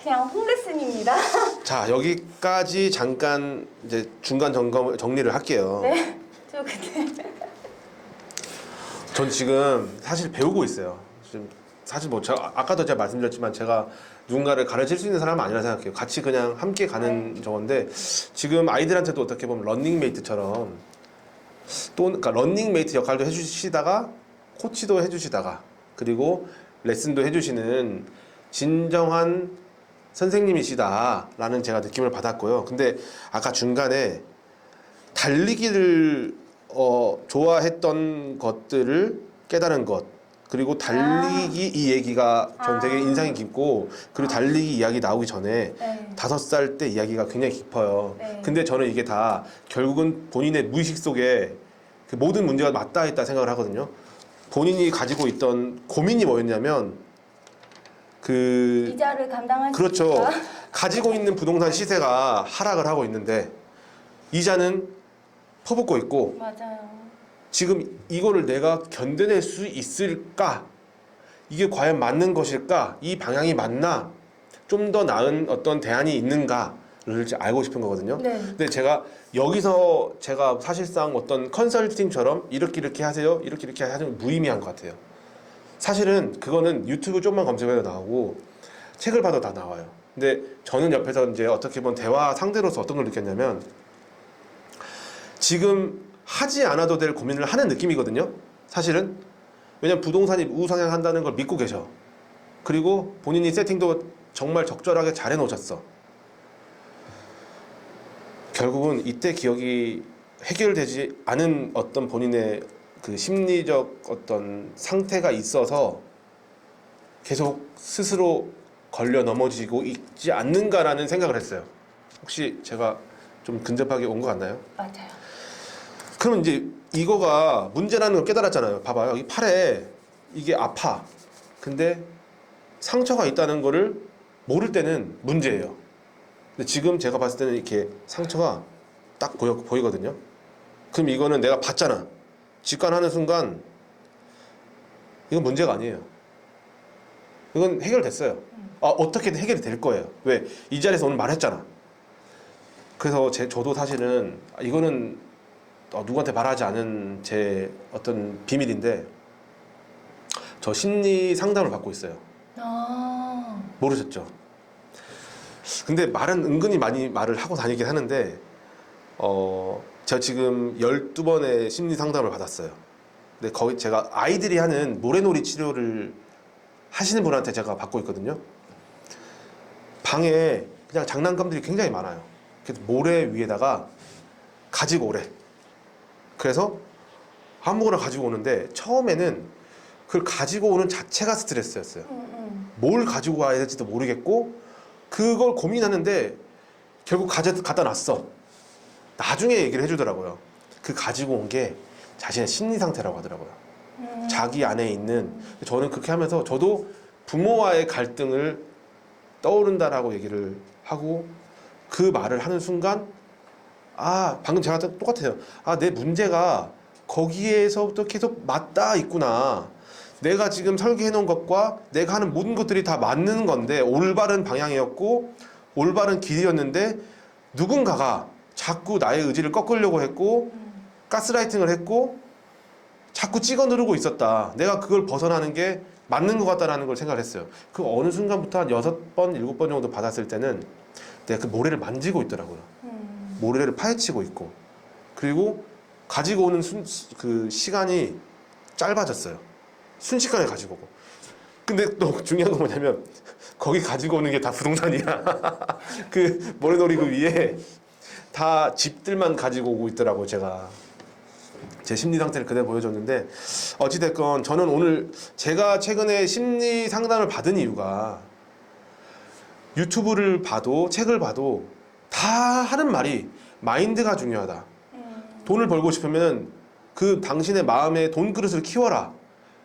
그냥 홈레슨입니다. 자, 여기까지 잠깐 이제 중간 정리를 할게요. 네. 저 그때 전 지금 사실 배우고 있어요. 지금 사실 뭐 제가 아까도 제가 말씀드렸지만 제가 누군가를 가르칠 수 있는 사람은 아니라 생각해요. 같이 그냥 함께 가는 저건데 지금 아이들한테도 어떻게 보면 런닝메이트처럼 또 그러니까 런닝메이트 역할도 해주시다가 코치도 해주시다가 그리고 레슨도 해주시는 진정한 선생님이시다라는 제가 느낌을 받았고요. 근데 아까 중간에 달리기를 좋아했던 것들을 깨달은 것 그리고 달리기 이 얘기가 전 되게 인상이 깊고 그리고 달리기 이야기 나오기 전에 네. 5살 때 이야기가 굉장히 깊어요. 네. 근데 저는 이게 다 결국은 본인의 무의식 속에 그 모든 문제가 맞닿아 있다 생각을 하거든요. 본인이 가지고 있던 고민이 뭐였냐면 이자를 감당할 수 그렇죠. 있을까? 가지고 있는 부동산 시세가 하락을 하고 있는데 이자는 퍼붓고 있고 맞아요. 지금 이거를 내가 견뎌낼 수 있을까? 이게 과연 맞는 것일까? 이 방향이 맞나? 좀 더 나은 어떤 대안이 있는가를 이제 알고 싶은 거거든요. 네. 근데 제가 여기서 제가 사실상 어떤 컨설팅처럼 이렇게 하세요. 이렇게 하면 무의미한 것 같아요. 사실은 그거는 유튜브 좀만 검색해도 나오고 책을 봐도 다 나와요. 근데 저는 옆에서 이제 어떻게 보면 대화 상대로서 어떤 걸 느꼈냐면 지금 하지 않아도 될 고민을 하는 느낌이거든요. 사실은 왜냐면 부동산이 우상향한다는 걸 믿고 계셔. 그리고 본인이 세팅도 정말 적절하게 잘 해놓으셨어. 결국은 이때 기억이 해결되지 않은 어떤 본인의 그 심리적 어떤 상태가 있어서 계속 스스로 걸려 넘어지고 있지 않는가라는 생각을 했어요. 혹시 제가 좀 근접하게 온 것 같나요? 맞아요. 그럼 이제 이거가 문제라는 걸 깨달았잖아요. 봐봐요. 이 팔에 이게 아파. 근데 상처가 있다는 거를 모를 때는 문제예요. 근데 지금 제가 봤을 때는 이렇게 상처가 딱 보이거든요. 그럼 이거는 내가 봤잖아. 직관하는 순간 이건 문제가 아니에요. 이건 해결됐어요. 어떻게든 해결이 될 거예요. 왜? 이 자리에서 오늘 말했잖아. 그래서 저도 사실은 이거는 누구한테 말하지 않은 제 어떤 비밀인데 저 심리 상담을 받고 있어요. 아, 모르셨죠? 근데 말은 은근히 많이 말을 하고 다니긴 하는데 제가 지금 12번의 심리 상담을 받았어요. 근데 거기 제가 아이들이 하는 모래놀이 치료를 하시는 분한테 제가 받고 있거든요. 방에 그냥 장난감들이 굉장히 많아요. 그래서 모래 위에다가 가지고 오래. 그래서 아무거나 가지고 오는데 처음에는 그걸 가지고 오는 자체가 스트레스였어요. 뭘 가지고 와야 될지도 모르겠고 그걸 고민하는데 결국 갖다 놨어. 나중에 얘기를 해주더라고요. 그 가지고 온 게 자신의 심리 상태라고 하더라고요. 자기 안에 있는, 저는 그렇게 하면서 저도 부모와의 갈등을 떠오른다라고 얘기를 하고 그 말을 하는 순간 방금 제가 똑같아요. 내 문제가 거기에서부터 계속 맞닿아 있구나. 내가 지금 설계해 놓은 것과 내가 하는 모든 것들이 다 맞는 건데 올바른 방향이었고 올바른 길이었는데 누군가가 자꾸 나의 의지를 꺾으려고 했고 가스라이팅을 했고 자꾸 찍어 누르고 있었다. 내가 그걸 벗어나는 게 맞는 것 같다라는 걸 생각을 했어요. 그 어느 순간부터 한 6번, 7번 정도 받았을 때는 내가 그 모래를 만지고 있더라고요. 모래를 파헤치고 있고 그리고 가지고 오는 그 시간이 짧아졌어요. 순식간에 가지고 오고. 근데 또 중요한 건 뭐냐면 거기 가지고 오는 게 다 부동산이야. 그 모래놀이 그 위에 다 집들만 가지고 오고 있더라고요. 제 심리 상태를 그대로 보여줬는데 어찌됐건 저는 오늘 제가 최근에 심리 상담을 받은 이유가 유튜브를 봐도 책을 봐도 다 하는 말이 마인드가 중요하다. 돈을 벌고 싶으면 그 당신의 마음에 돈 그릇을 키워라.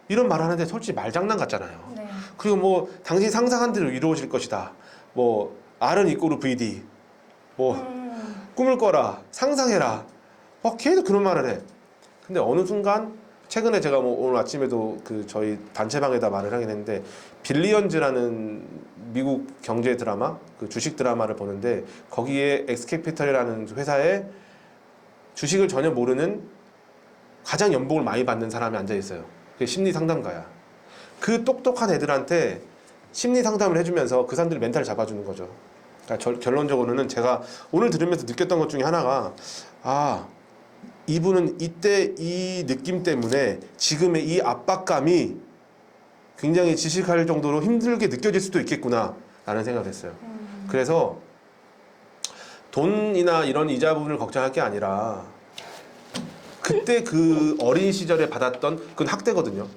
이런 말 하는데 솔직히 말장난 같잖아요. 네. 그리고 뭐 당신 상상한 대로 이루어질 것이다. 뭐 R은 이꼬르 VD. 뭐 꿈을 꿔라. 상상해라. 계속 그런 말을 해. 근데 어느 순간 최근에 제가 뭐 오늘 아침에도 그 저희 단체방에다 말을 하긴 했는데 빌리언즈라는 미국 경제 드라마, 그 주식 드라마를 보는데 거기에 엑스캐피털이라는 회사에 주식을 전혀 모르는 가장 연봉을 많이 받는 사람이 앉아 있어요. 그게 심리 상담가야. 그 똑똑한 애들한테 심리 상담을 해주면서 그 사람들이 멘탈을 잡아주는 거죠. 그러니까 결론적으로는 제가 오늘 들으면서 느꼈던 것 중에 하나가 이분은 이때 이 느낌 때문에 지금의 이 압박감이 굉장히 지식할 정도로 힘들게 느껴질 수도 있겠구나 라는 생각을 했어요. 그래서 돈이나 이런 이자 부분을 걱정할 게 아니라 그때 그 어린 시절에 받았던 그건 학대거든요.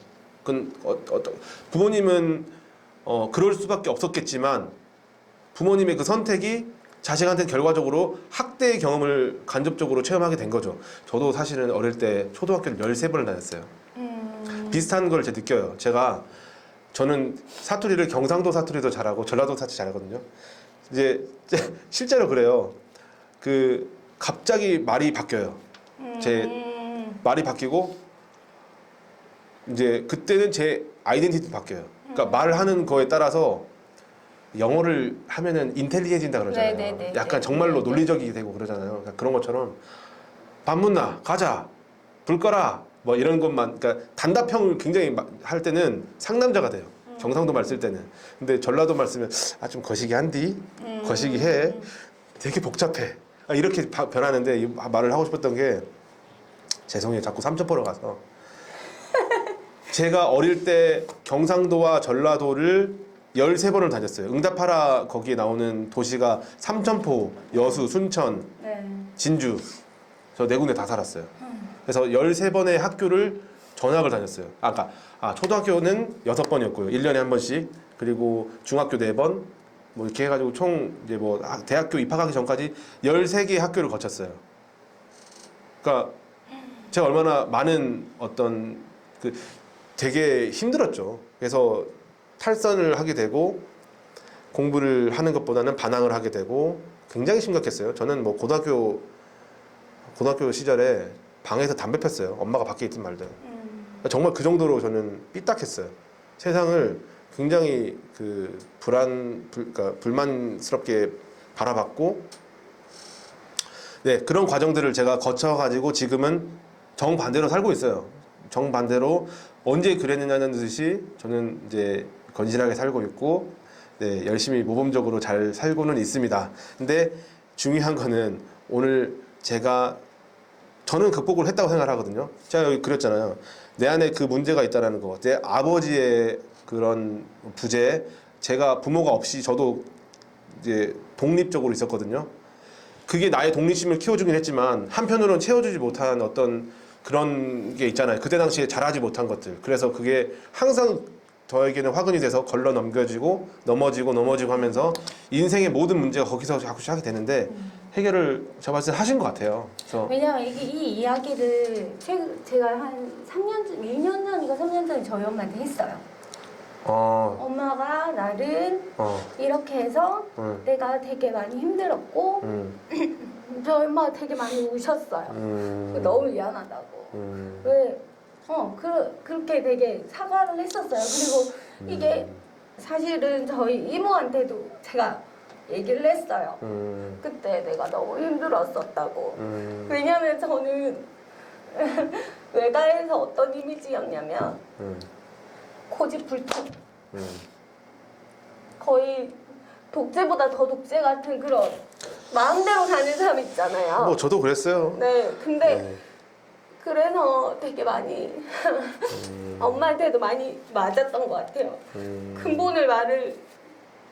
그건 부모님은 그럴 수밖에 없었겠지만 부모님의 그 선택이 자식한테 결과적으로 학대의 경험을 간접적으로 체험하게 된 거죠. 저도 사실은 어릴 때 초등학교를 13번을 다녔어요. 비슷한 걸 제가 느껴요. 저는 사투리를 경상도 사투리도 잘하고 전라도 사투리 잘하거든요. 이제 실제로 그래요. 갑자기 말이 바뀌어요. 제 말이 바뀌고 이제 그때는 제 아이덴티티도 바뀌어요. 그러니까 말을 하는 거에 따라서 영어를 하면은 인텔리해진다 그러잖아요. 네네네. 약간 정말로 논리적이 되고 그러잖아요. 그러니까 그런 것처럼 밥 묻나 가자 불 꺼라 뭐 이런 것만 그러니까 단답형을 굉장히 할 때는 상남자가 돼요. 경상도 말 쓸 때는. 근데 전라도 말 쓰면 좀 거시기 한디 거시기 해 되게 복잡해. 이렇게 변하는데 이 말을 하고 싶었던 게 죄송해요. 자꾸 삼천포로 가서 제가 어릴 때 경상도와 전라도를 13번을 다녔어요. 응답하라 거기에 나오는 도시가 삼천포, 여수, 순천, 네. 진주 저 4군데 다 살았어요. 그래서 13번의 학교를 전학을 다녔어요. 초등학교는 6번이었고요. 1년에 한 번씩. 그리고 중학교 4번 뭐 이렇게 해가지고 총 이제 뭐 대학교 입학하기 전까지 13개의 학교를 거쳤어요. 그러니까 제가 얼마나 많은 되게 힘들었죠. 그래서 탈선을 하게 되고 공부를 하는 것보다는 반항을 하게 되고 굉장히 심각했어요. 저는 뭐 고등학교 시절에 방에서 담배 폈어요. 엄마가 밖에 있든 말든. 정말 그 정도로 저는 삐딱했어요. 세상을 굉장히 그러니까 불만스럽게 바라봤고, 네, 그런 과정들을 제가 거쳐가지고 지금은 정반대로 살고 있어요. 정반대로 언제 그랬느냐는 듯이 저는 이제 건실하게 살고 있고 네, 열심히 모범적으로 잘 살고는 있습니다. 근데 중요한 거는 오늘 저는 극복을 했다고 생각하거든요. 제가 여기 그렸잖아요. 내 안에 그 문제가 있다라는 거. 내 아버지의 그런 부재, 제가 부모가 없이 저도 이제 독립적으로 있었거든요. 그게 나의 독립심을 키워주긴 했지만 한편으로는 채워주지 못한 어떤 그런 게 있잖아요. 그때 당시에 잘하지 못한 것들. 그래서 그게 항상 저에게는 화근이 돼서 걸러 넘겨지고 넘어지고 하면서 인생의 모든 문제가 거기서 자꾸 시작이 되는데 해결을 제가 봤을 때 하신 것 같아요. 그래서 왜냐면 이 이야기를 제가 한 3년 전, 2년 전인가 3년 전에 저희 엄마한테 했어요. 엄마가 나를 이렇게 해서 내가 되게 많이 힘들었고 저희 엄마가 되게 많이 우셨어요. 너무 미안하다고. 왜? 그렇게 되게 사과를 했었어요. 그리고 이게 사실은 저희 이모한테도 제가 얘기를 했어요. 그때 내가 너무 힘들었었다고. 왜냐면 저는 외가에서 어떤 이미지였냐면 고집불통. 거의 독재보다 더 독재 같은 그런 마음대로 사는 사람 있잖아요. 뭐 저도 그랬어요. 네, 근데 그래서 되게 많이 엄마한테도 많이 맞았던 것 같아요. 근본을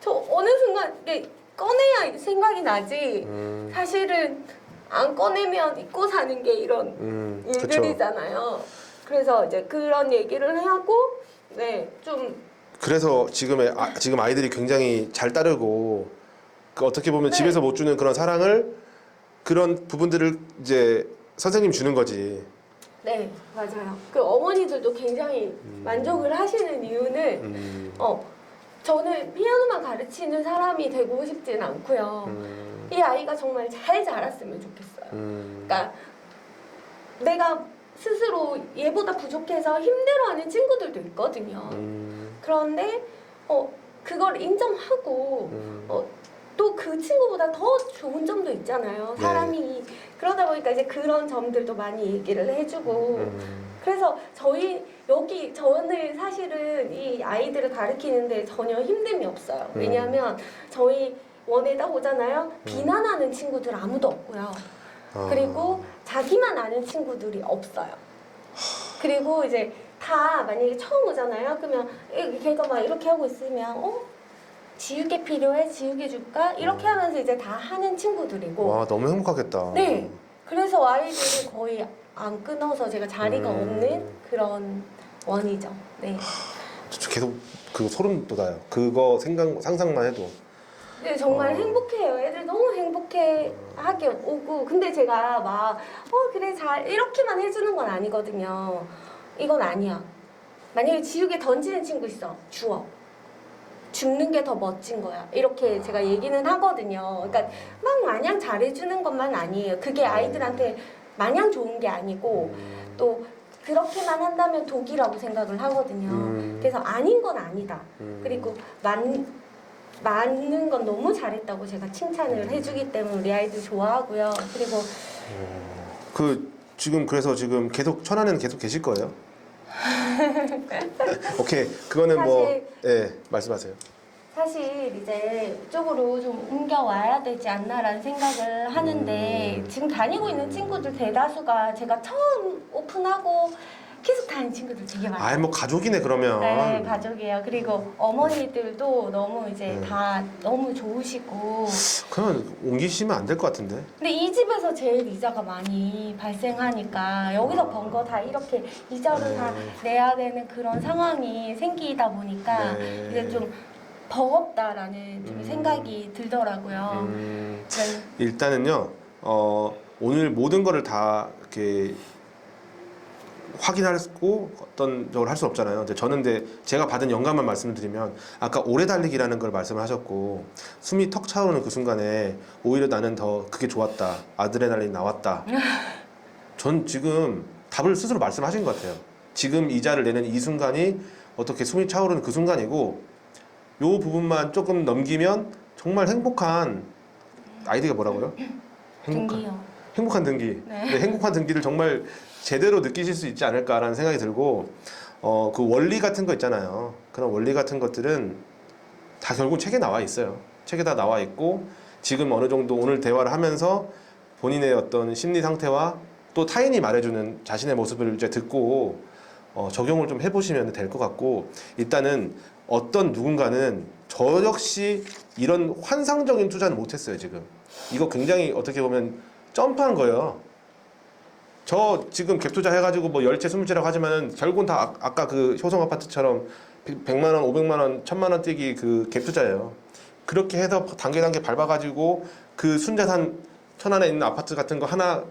저 어느 순간 이게 꺼내야 생각이 나지. 사실은 안 꺼내면 잊고 사는 게 이런 일들이잖아요. 그래서 이제 그런 얘기를 하고 좀 그래서 지금 아이들이 굉장히 잘 따르고 어떻게 보면 집에서 못 주는 그런 사랑을 그런 부분들을 이제 선생님 주는 거지. 네, 맞아요. 그 어머니들도 굉장히 만족을 하시는 이유는 저는 피아노만 가르치는 사람이 되고 싶진 않고요. 이 아이가 정말 잘 자랐으면 좋겠어요. 그러니까 내가 스스로 얘보다 부족해서 힘들어하는 친구들도 있거든요. 그런데 그걸 인정하고 또 그 친구보다 더 좋은 점도 있잖아요. 사람이 그러다 보니까 이제 그런 점들도 많이 얘기를 해주고 그래서 저는 사실은 이 아이들을 가르치는데 전혀 힘듦이 없어요. 왜냐하면 저희 원에 딱 오잖아요. 비난하는 친구들 아무도 없고요. 그리고 자기만 아는 친구들이 없어요. 그리고 이제 다 만약에 처음 오잖아요. 그러면 걔가 막 이렇게 하고 있으면 지우개 필요해? 지우개 줄까? 이렇게 하면서 이제 다 하는 친구들이고. 와, 너무 행복하겠다. 네. 그래서 아이들이 거의 안 끊어서 제가 자리가 없는 그런 원이죠. 네. 저 계속 그거 소름 돋아요. 그거 상상만 해도. 네, 정말 행복해요. 애들 너무 행복해하게 오고. 근데 제가 막 그래 잘 이렇게만 해주는 건 아니거든요. 이건 아니야. 만약에 지우개 던지는 친구 있어. 주워. 줍는 게 더 멋진 거야. 이렇게 제가 얘기는 하거든요. 그러니까 막 마냥 잘해주는 것만 아니에요. 그게 아이들한테 마냥 좋은 게 아니고 또 그렇게만 한다면 독이라고 생각을 하거든요. 그래서 아닌 건 아니다. 그리고 맞는 건 너무 잘했다고 제가 칭찬을 해주기 때문에 우리 아이들 좋아하고요. 그리고 지금 계속 천안에는 계속 계실 거예요? 오케이, 그거는 말씀하세요. 사실 이제 이쪽으로 좀 옮겨와야 되지 않나라는 생각을 하는데 지금 다니고 있는 친구들 대다수가 제가 처음 오픈하고 계속 다니는 친구들 되게 많아요. 아이, 뭐 가족이네 그러면. 네, 가족이에요. 그리고 어머니들도 너무 이제 다 너무 좋으시고. 그러면 옮기시면 안 될 것 같은데. 근데 이 집에서 제일 이자가 많이 발생하니까 여기서 번 거 다 이렇게 이자를 다 내야 되는 그런 상황이 생기다 보니까 이제 좀 버겁다라는 좀 생각이 들더라고요. 네. 일단은요, 오늘 모든 거를 다 이렇게 확인하고 어떤 적을 할 수 없잖아요. 근데 제가 받은 영감만 말씀드리면 아까 오래 달리기라는 걸 말씀을 하셨고 숨이 턱 차오르는 그 순간에 오히려 나는 더 그게 좋았다. 아드레날린 나왔다. 전 지금 답을 스스로 말씀하신 것 같아요. 지금 이자를 내는 이 순간이 어떻게 숨이 차오르는 그 순간이고 요 부분만 조금 넘기면 정말 행복한 아이디가 뭐라고요? 등기요. 행복한 등기. 네. 네, 행복한 등기를 정말 제대로 느끼실 수 있지 않을까라는 생각이 들고 그 원리 같은 거 있잖아요. 그런 원리 같은 것들은 다 결국 책에 나와 있어요. 책에 다 나와 있고 지금 어느 정도 오늘 대화를 하면서 본인의 어떤 심리 상태와 또 타인이 말해주는 자신의 모습을 이제 듣고 적용을 좀 해보시면 될 것 같고 일단은 어떤 누군가는 저 역시 이런 환상적인 투자는 못했어요 지금. 이거 굉장히 어떻게 보면 점프한 거예요. 저 지금 갭 투자 해가지고 뭐 10채 20채라고 하지만은 결국은 다 아까 그 효성 아파트처럼 100만 원, 500만 원, 1000만 원 뛰기 그 갭 투자예요. 그렇게 해서 단계 밟아가지고 그 순자산 천안에 있는 아파트 같은 거 하나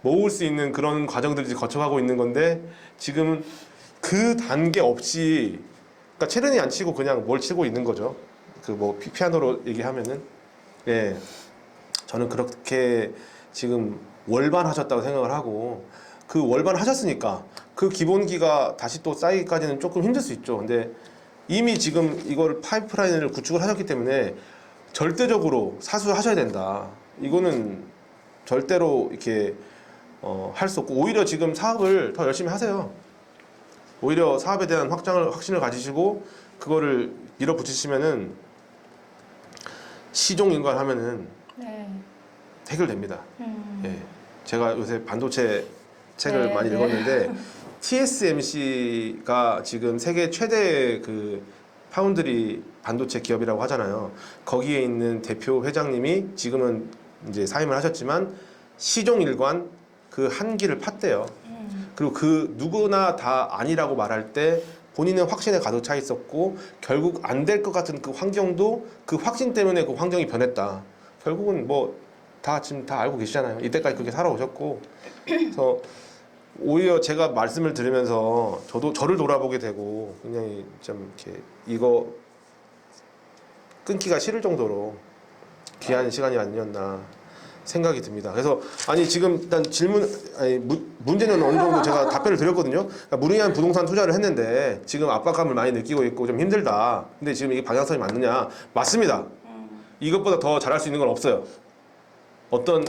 모을 수 있는 그런 과정들이 거쳐가고 있는 건데 지금 그 단계 없이 그러니까 체르니 안 치고 그냥 뭘 치고 있는 거죠. 그 뭐 피아노로 얘기하면은 예 저는 그렇게 지금 월반하셨다고 생각을 하고 그 월반하셨으니까 그 기본기가 다시 또 쌓이기까지는 조금 힘들 수 있죠. 근데 이미 지금 이걸 파이프라인을 구축을 하셨기 때문에 절대적으로 사수하셔야 된다. 이거는 절대로 이렇게 할 수 없고 오히려 지금 사업을 더 열심히 하세요. 오히려 사업에 대한 확신을 가지시고 그거를 밀어붙이시면은 시종인관 하면은 네. 해결됩니다. 예. 제가 요새 반도체 책을 네, 많이 네. 읽었는데 TSMC가 지금 세계 최대 그 파운드리 반도체 기업이라고 하잖아요. 거기에 있는 대표 회장님이 지금은 이제 사임을 하셨지만 시종일관 그 한 기를 팠대요. 그리고 그 누구나 다 아니라고 말할 때 본인은 확신에 가득 차 있었고 결국 안 될 것 같은 그 환경도 그 확신 때문에 그 환경이 변했다. 결국은 뭐 다 지금 다 알고 계시잖아요. 이때까지 그렇게 살아오셨고 그래서 오히려 제가 말씀을 들으면서 저도 저를 돌아보게 되고 굉장히 좀 이렇게 이거 끊기가 싫을 정도로 귀한 시간이 아니었나 생각이 듭니다. 그래서 아니 지금 일단 문제는 어느 정도 제가 답변을 드렸거든요. 그러니까 무리한 부동산 투자를 했는데 지금 압박감을 많이 느끼고 있고 좀 힘들다. 근데 지금 이게 방향성이 맞느냐? 맞습니다. 이것보다 더 잘할 수 있는 건 없어요. 어떤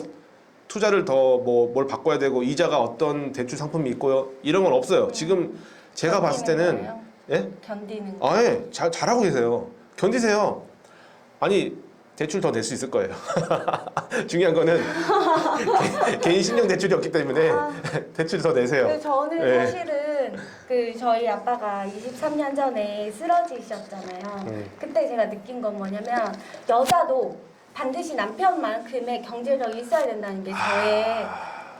투자를 더 뭐 뭘 바꿔야 되고 이자가 어떤 대출 상품이 있고요. 이런 건 없어요. 지금 제가 봤을 때는 거예요? 예? 견디는 거. 아예 잘하고 계세요. 견디세요. 아니 대출 더 낼 수 있을 거예요. 중요한 거는 개인 신용 대출이 없기 때문에 대출 더 내세요. 근데 저는 네. 사실은 그 저희 아빠가 23년 전에 쓰러지셨잖아요. 그때 제가 느낀 건 뭐냐면 여자도 반드시 남편만큼의 경제력이 있어야 된다는 게 저의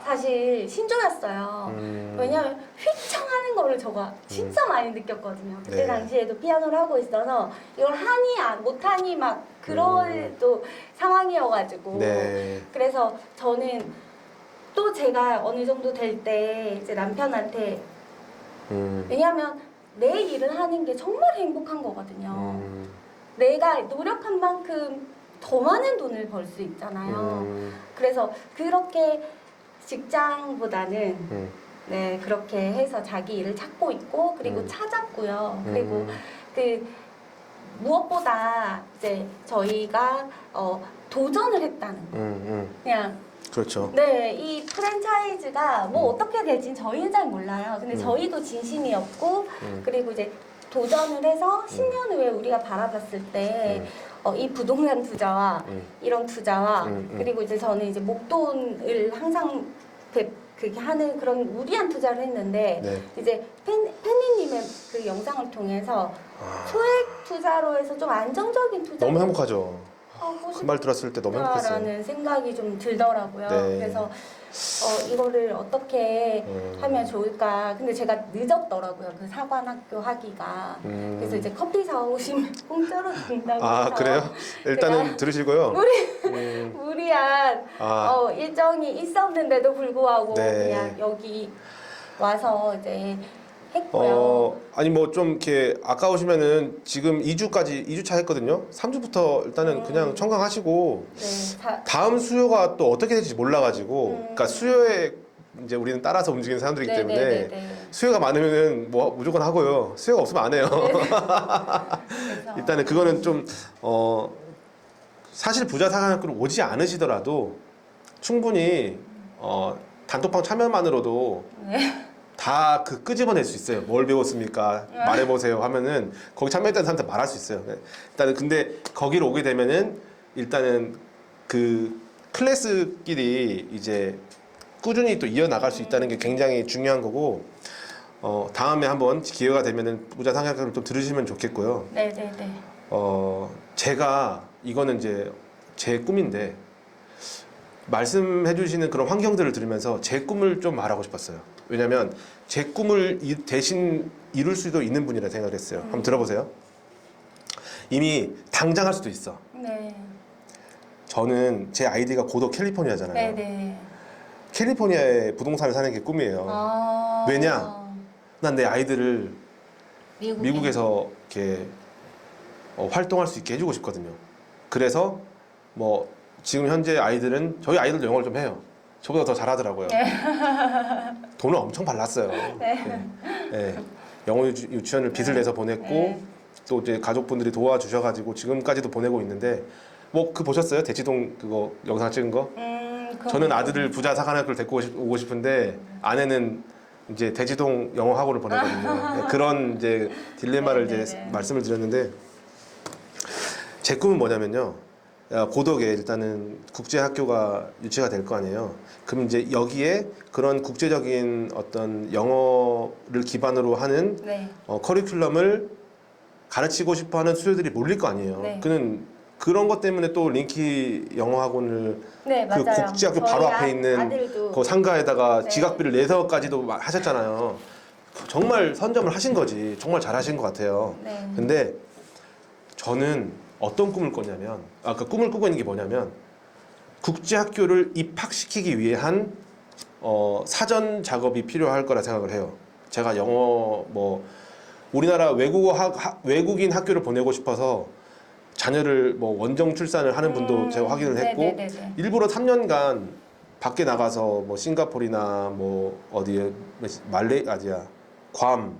사실 신조였어요. 왜냐면 휘청하는 거를 제가 진짜 많이 느꼈거든요. 그때 네. 당시에도 피아노를 하고 있어서 이걸 하니 못하니 막 그럴 또 상황이어가지고 네. 그래서 저는 또 제가 어느 정도 될 때 이제 남편한테 왜냐하면 내 일을 하는 게 정말 행복한 거거든요. 내가 노력한 만큼 더 많은 돈을 벌 수 있잖아요. 그래서 그렇게 직장보다는 네 그렇게 해서 자기 일을 찾고 있고 그리고 찾았고요. 그리고 그 무엇보다 이제 저희가 도전을 했다는 거. 그냥 그렇죠. 네, 이 프랜차이즈가 뭐 어떻게 될진 저희는 잘 몰라요. 근데 저희도 진심이었고 그리고 이제 도전을 해서 10년 후에 우리가 바라봤을 때 이 부동산 투자와 이런 투자와 그리고 이제 저는 이제 목돈을 항상 그렇게 하는 그런 무리한 투자를 했는데 네. 이제 팬니님의 그 영상을 통해서 소액 투자로 해서 좀 안정적인 투자 너무 행복하죠. 하고 그 말 들었을 때 너무 행복했어요. 싶다라는 생각이 좀 들더라고요. 네. 그래서 이거를 어떻게 하면 좋을까. 근데 제가 늦었더라고요. 그 사관학교 하기가. 그래서 이제 커피 사오시면 공짜로 준다고 아 해서 그래요? 일단은 제가 들으시고요. 무리한 아. 일정이 있었는데도 불구하고 네. 그냥 여기 와서 이제 했고요. 아니 뭐 좀 이렇게 아까우시면은 지금 2주차 했거든요. 3주부터 일단은 그냥 청강하시고 네, 다음 수요가 또 어떻게 될지 몰라가지고 그러니까 수요에 이제 우리는 따라서 움직이는 사람들이기 네, 때문에 네, 네, 네. 수요가 많으면은 뭐 무조건 하고요. 수요가 없으면 안 해요. 그래서 일단은 그거는 좀 사실 부자 상학으로 오지 않으시더라도 충분히 단톡방 참여만으로도 다 그 끄집어낼 수 있어요. 뭘 배웠습니까? 말해보세요 하면은 거기 참여했다는 사람한테 말할 수 있어요. 일단은 근데 거기로 오게 되면은 일단은 그 클래스끼리 이제 꾸준히 또 이어나갈 수 있다는 게 굉장히 중요한 거고 다음에 한번 기회가 되면은 부자 상향학을 좀 들으시면 좋겠고요. 네네네. 제가 이거는 이제 제 꿈인데 말씀해 주시는 그런 환경들을 들으면서 제 꿈을 좀 말하고 싶었어요. 왜냐면 제 꿈을 대신 이룰 수도 있는 분이라 생각을 했어요. 한번 들어보세요. 이미 당장 할 수도 있어. 네. 저는 제 아이디가 고도 캘리포니아잖아요. 네네. 캘리포니아에 부동산을 사는 게 꿈이에요. 아. 왜냐? 난 내 아이들을 미국에서 이렇게 활동할 수 있게 해주고 싶거든요. 그래서 뭐 지금 현재 아이들은 저희 아이들도 영어를 좀 해요. 저보다 더 잘하더라고요. 돈을 엄청 발랐어요. 네. 네. 영어 유치원을 빚을 내서 보냈고 네. 또 이제 가족분들이 도와주셔가지고 지금까지도 보내고 있는데 뭐 그 보셨어요? 대치동 그거 영상 찍은 거? 저는 아들을 부자 사관학교를 데리고 오고 싶은데 아내는 이제 대치동 영어 학원을 보내거든요. 네, 그런 이제 딜레마를 이제 말씀을 드렸는데 제 꿈은 뭐냐면요. 고덕에 일단은 국제 학교가 유치가 될 거 아니에요. 그럼 이제 여기에 그런 국제적인 어떤 영어를 기반으로 하는 네. 커리큘럼을 가르치고 싶어하는 수요들이 몰릴 거 아니에요. 네. 그런 것 때문에 또 링키 영어 학원을 네, 그 맞아요. 국제학교 저희 바로 앞에 있는 아들도 그 상가에다가 네. 지각비를 내서까지도 하셨잖아요. 정말 선점을 하신 거지. 정말 잘하신 것 같아요. 네. 근데 저는 어떤 꿈을 꿨냐면 그 꿈을 꾸고 있는 게 뭐냐면 국제학교를 입학시키기 위한 사전 작업이 필요할 거라 생각을 해요. 제가 영어 뭐 우리나라 외국인 학교를 보내고 싶어서 자녀를 뭐 원정 출산을 하는 분도 제가 확인을 했고 네네네네. 일부러 3년간 밖에 나가서 뭐 싱가포르나 뭐 어디에 괌,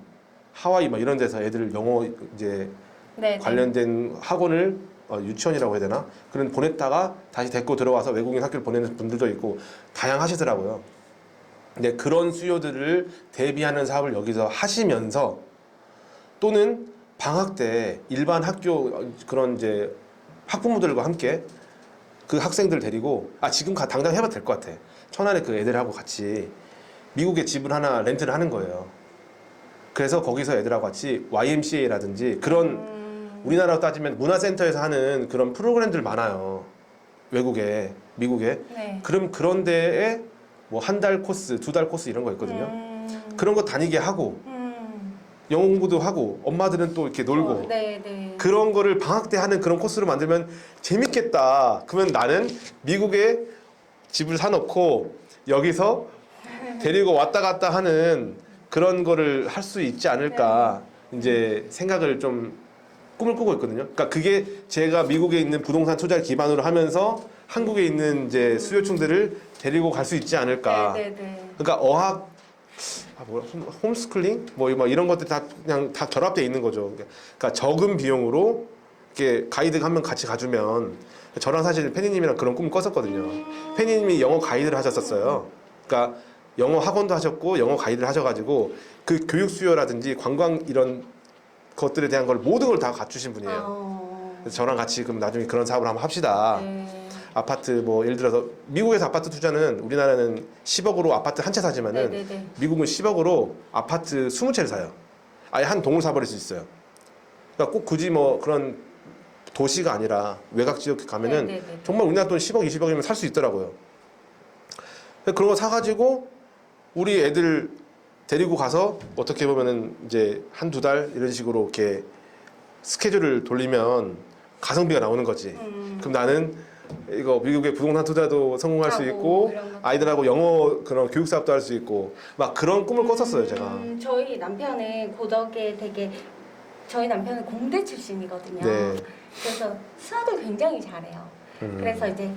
하와이 막 이런 데서 애들 영어 이제 네네. 관련된 학원을 유치원이라고 해야 되나? 그런 보냈다가 다시 데리고 들어와서 외국인 학교를 보내는 분들도 있고 다양하시더라고요. 근데 그런 수요들을 대비하는 사업을 여기서 하시면서 또는 방학 때 일반 학교 그런 이제 학부모들과 함께 그 학생들 데리고 지금 당장 해봐도 될 것 같아. 천안에 그 애들하고 같이 미국에 집을 하나 렌트를 하는 거예요. 그래서 거기서 애들하고 같이 YMCA라든지 그런 우리나라로 따지면 문화센터에서 하는 그런 프로그램들 많아요. 외국에, 미국에. 네. 그럼 그런 데에 뭐 한 달 코스, 2달 코스 이런 거 있거든요. 그런 거 다니게 하고 영어 공부도 하고 엄마들은 또 이렇게 놀고 네네. 그런 거를 방학 때 하는 그런 코스로 만들면 재밌겠다. 그러면 나는 미국에 집을 사놓고 여기서 데리고 왔다 갔다 하는 그런 거를 할 수 있지 않을까 이제 생각을 좀 꿈을 꾸고 있거든요. 그러니까 그게 제가 미국에 있는 부동산 투자를 기반으로 하면서 한국에 있는 이제 수요층들을 데리고 갈 수 있지 않을까. 네네네. 그러니까 어학 홈스쿨링 뭐 이런 것들 다 그냥 다 결합되어 있는 거죠. 그러니까 적은 비용으로 이렇게 가이드 한 명 같이 가주면 저랑 사실 페니님이랑 그런 꿈을 꿨었거든요. 페니님이 영어 가이드를 하셨었어요. 그러니까 영어 학원도 하셨고 영어 가이드를 하셔가지고 그 교육 수요라든지 관광 이런 것들에 대한 걸 모든 걸 다 갖추신 분이에요. 그래서 저랑 같이 그럼 나중에 그런 사업을 한번 합시다. 네. 아파트 뭐 예를 들어서 미국에서 아파트 투자는 우리나라는 10억으로 아파트 한 채 사지만은 네네네. 미국은 10억으로 아파트 20채를 사요. 아예 한 동을 사버릴 수 있어요. 그러니까 꼭 굳이 뭐 그런 도시가 아니라 외곽 지역에 가면은 네네네. 정말 우리나라 돈 10억, 20억이면 살 수 있더라고요. 그런 거 사가지고 우리 애들 데리고 가서 어떻게 보면은 이제 한 두 달 이런 식으로 이렇게 스케줄을 돌리면 가성비가 나오는 거지. 그럼 나는 이거 미국의 부동산 투자도 성공할 수 있고 이런 것도. 아이들하고 영어 그런 교육 사업도 할 수 있고 막 그런 꿈을 꿨었어요 제가. 저희 남편은 고덕에 되게 저희 남편은 공대 출신이거든요. 네. 그래서 수학을 굉장히 잘해요. 그래서 이제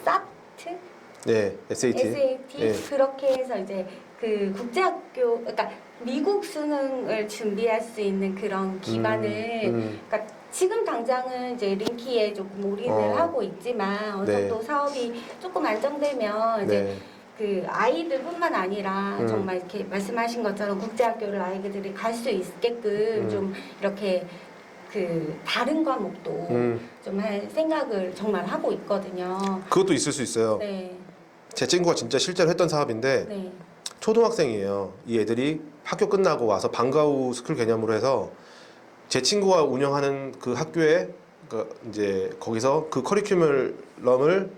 사트, 네, SAT. 네. 그렇게 해서 이제 그 국제학교, 그러니까 미국 수능을 준비할 수 있는 그런 기반을, 그러니까 지금 당장은 이제 링키에 조금 올인을 하고 있지만 어느 네. 정도 사업이 조금 안정되면 이제 네. 그 아이들뿐만 아니라 음. 정말 이렇게 말씀하신 것처럼 국제학교를 아이들이 갈 수 있게끔 좀 이렇게 그 다른 과목도 좀 할 생각을 정말 하고 있거든요. 그것도 있을 수 있어요. 네, 제 친구가 진짜 실제로 했던 사업인데 네, 초등학생이에요. 이 애들이 학교 끝나고 와서 방과후 스쿨 개념으로 해서 제 친구가 운영하는 그 학교에 이제 거기서 그 커리큘럼을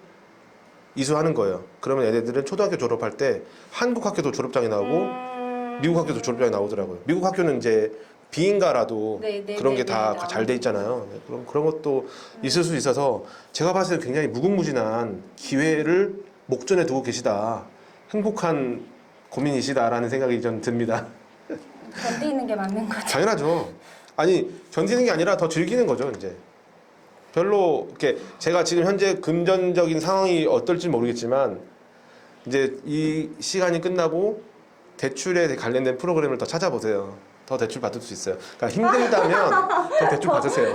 이수하는 거예요. 그러면 얘네들은 초등학교 졸업할 때 한국 학교도 졸업장이 나오고 미국 학교도 졸업장이 나오더라고요. 미국 학교는 이제 비인가라도 네, 네, 그런 네, 게 다 네, 잘 돼 있잖아요. 네, 그런 것도 있을 수 있어서 제가 봤을 때 굉장히 무궁무진한 기회를 목전에 두고 계시다. 행복한 고민이시다라는 생각이 좀 듭니다. 견디는 게 맞는 거죠. 당연하죠. 아니 견디는 게 아니라 더 즐기는 거죠. 이제 별로 이렇게 제가 지금 현재 금전적인 상황이 어떨지 모르겠지만 이제 이 시간이 끝나고 대출에 관련된 프로그램을 더 찾아보세요. 더 대출 받을 수 있어요. 그러니까 힘들다면 더 대출 받으세요.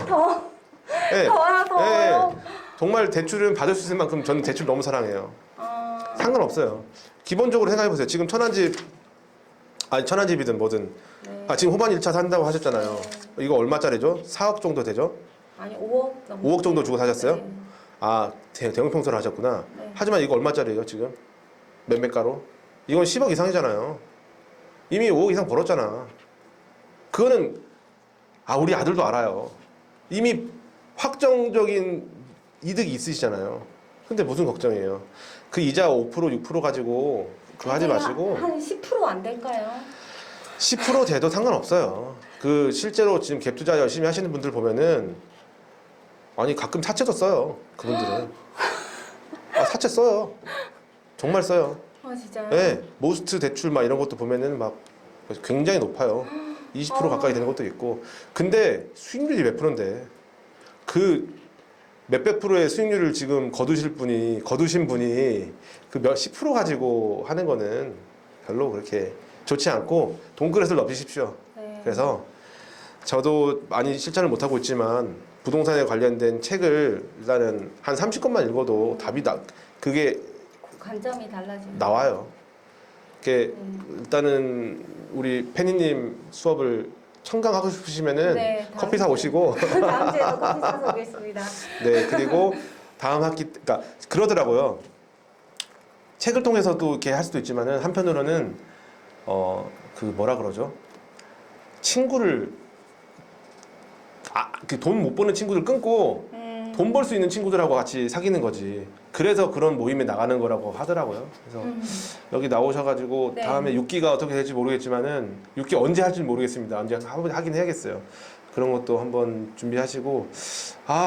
네. 더요. 정말 대출은 받을 수 있을 만큼 저는 대출 너무 사랑해요. 상관없어요. 기본적으로 생각해 보세요. 지금 천안집이든 뭐든 네. 지금 호반 1차 산다고 하셨잖아요. 이거 얼마짜리죠? 4억 정도 되죠? 아니 5억 넘게. 5억 정도 주고 사셨어요? 네. 대형 평수를 하셨구나. 네. 하지만 이거 얼마짜리예요 지금? 매매가로? 이건 10억 이상이잖아요. 이미 5억 이상 벌었잖아. 그거는 우리 아들도 알아요. 이미 확정적인 이득이 있으시잖아요. 근데 무슨 걱정이에요? 그 이자 5% 6% 가지고 그거 하지 마시고 한 10% 안 될까요? 10% 돼도 상관없어요. 그 실제로 지금 갭 투자 열심히 하시는 분들 보면은 가끔 사채도 써요. 그분들은 사채 써요. 정말 써요. 진짜요? 네, 모스트 대출 막 이런 것도 보면은 막 굉장히 높아요. 20% 가까이 되는 것도 있고. 근데 수익률이 몇 프로인데 그 몇백 프로의 수익률을 지금 거두신 분이 그 10% 가지고 하는 거는 별로 그렇게 좋지 않고 돈그릇을 넓히십시오. 네. 그래서 저도 많이 실천을 못하고 있지만 부동산에 관련된 책을 일단은 한 30권만 읽어도 답이 그게 관점이 달라지는. 나와요. 그게 일단은 우리 페니님 수업을 청강하고 싶으시면은 네, 커피 사 오시고 다음 주에도 커피 사서 오겠습니다. 네, 그리고 다음 학기, 그러니까 그러더라고요. 책을 통해서도 이렇게 할 수도 있지만은 한편으로는 그 뭐라 그러죠? 친구를 그 돈 못 버는 친구들 끊고 돈 벌 수 있는 친구들하고 같이 사귀는 거지. 그래서 그런 모임에 나가는 거라고 하더라고요. 그래서 여기 나오셔가지고 네. 다음에 6기가 어떻게 될지 모르겠지만은 6기 언제 할지 모르겠습니다. 언제 하긴 해야겠어요. 그런 것도 한번 준비하시고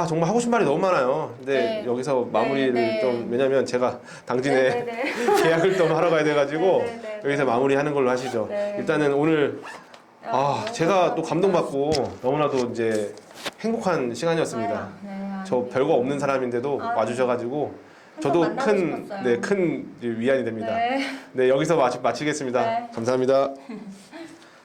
정말 하고 싶은 말이 너무 많아요. 근데 네. 여기서 마무리를 네, 네. 좀 왜냐면 제가 당진에 네, 네, 계약을 좀 하러 가야 돼가지고 네, 네, 네. 여기서 마무리하는 걸로 하시죠. 네. 일단은 오늘 너무 제가 또 감사합니다. 감동받고 너무나도 이제 행복한 시간이었습니다. 저 별거 없는 사람인데도 와주셔가지고 저도 만나고 싶었어요. 큰 위안이 됩니다. 네. 네, 여기서 마치겠습니다. 네. 감사합니다.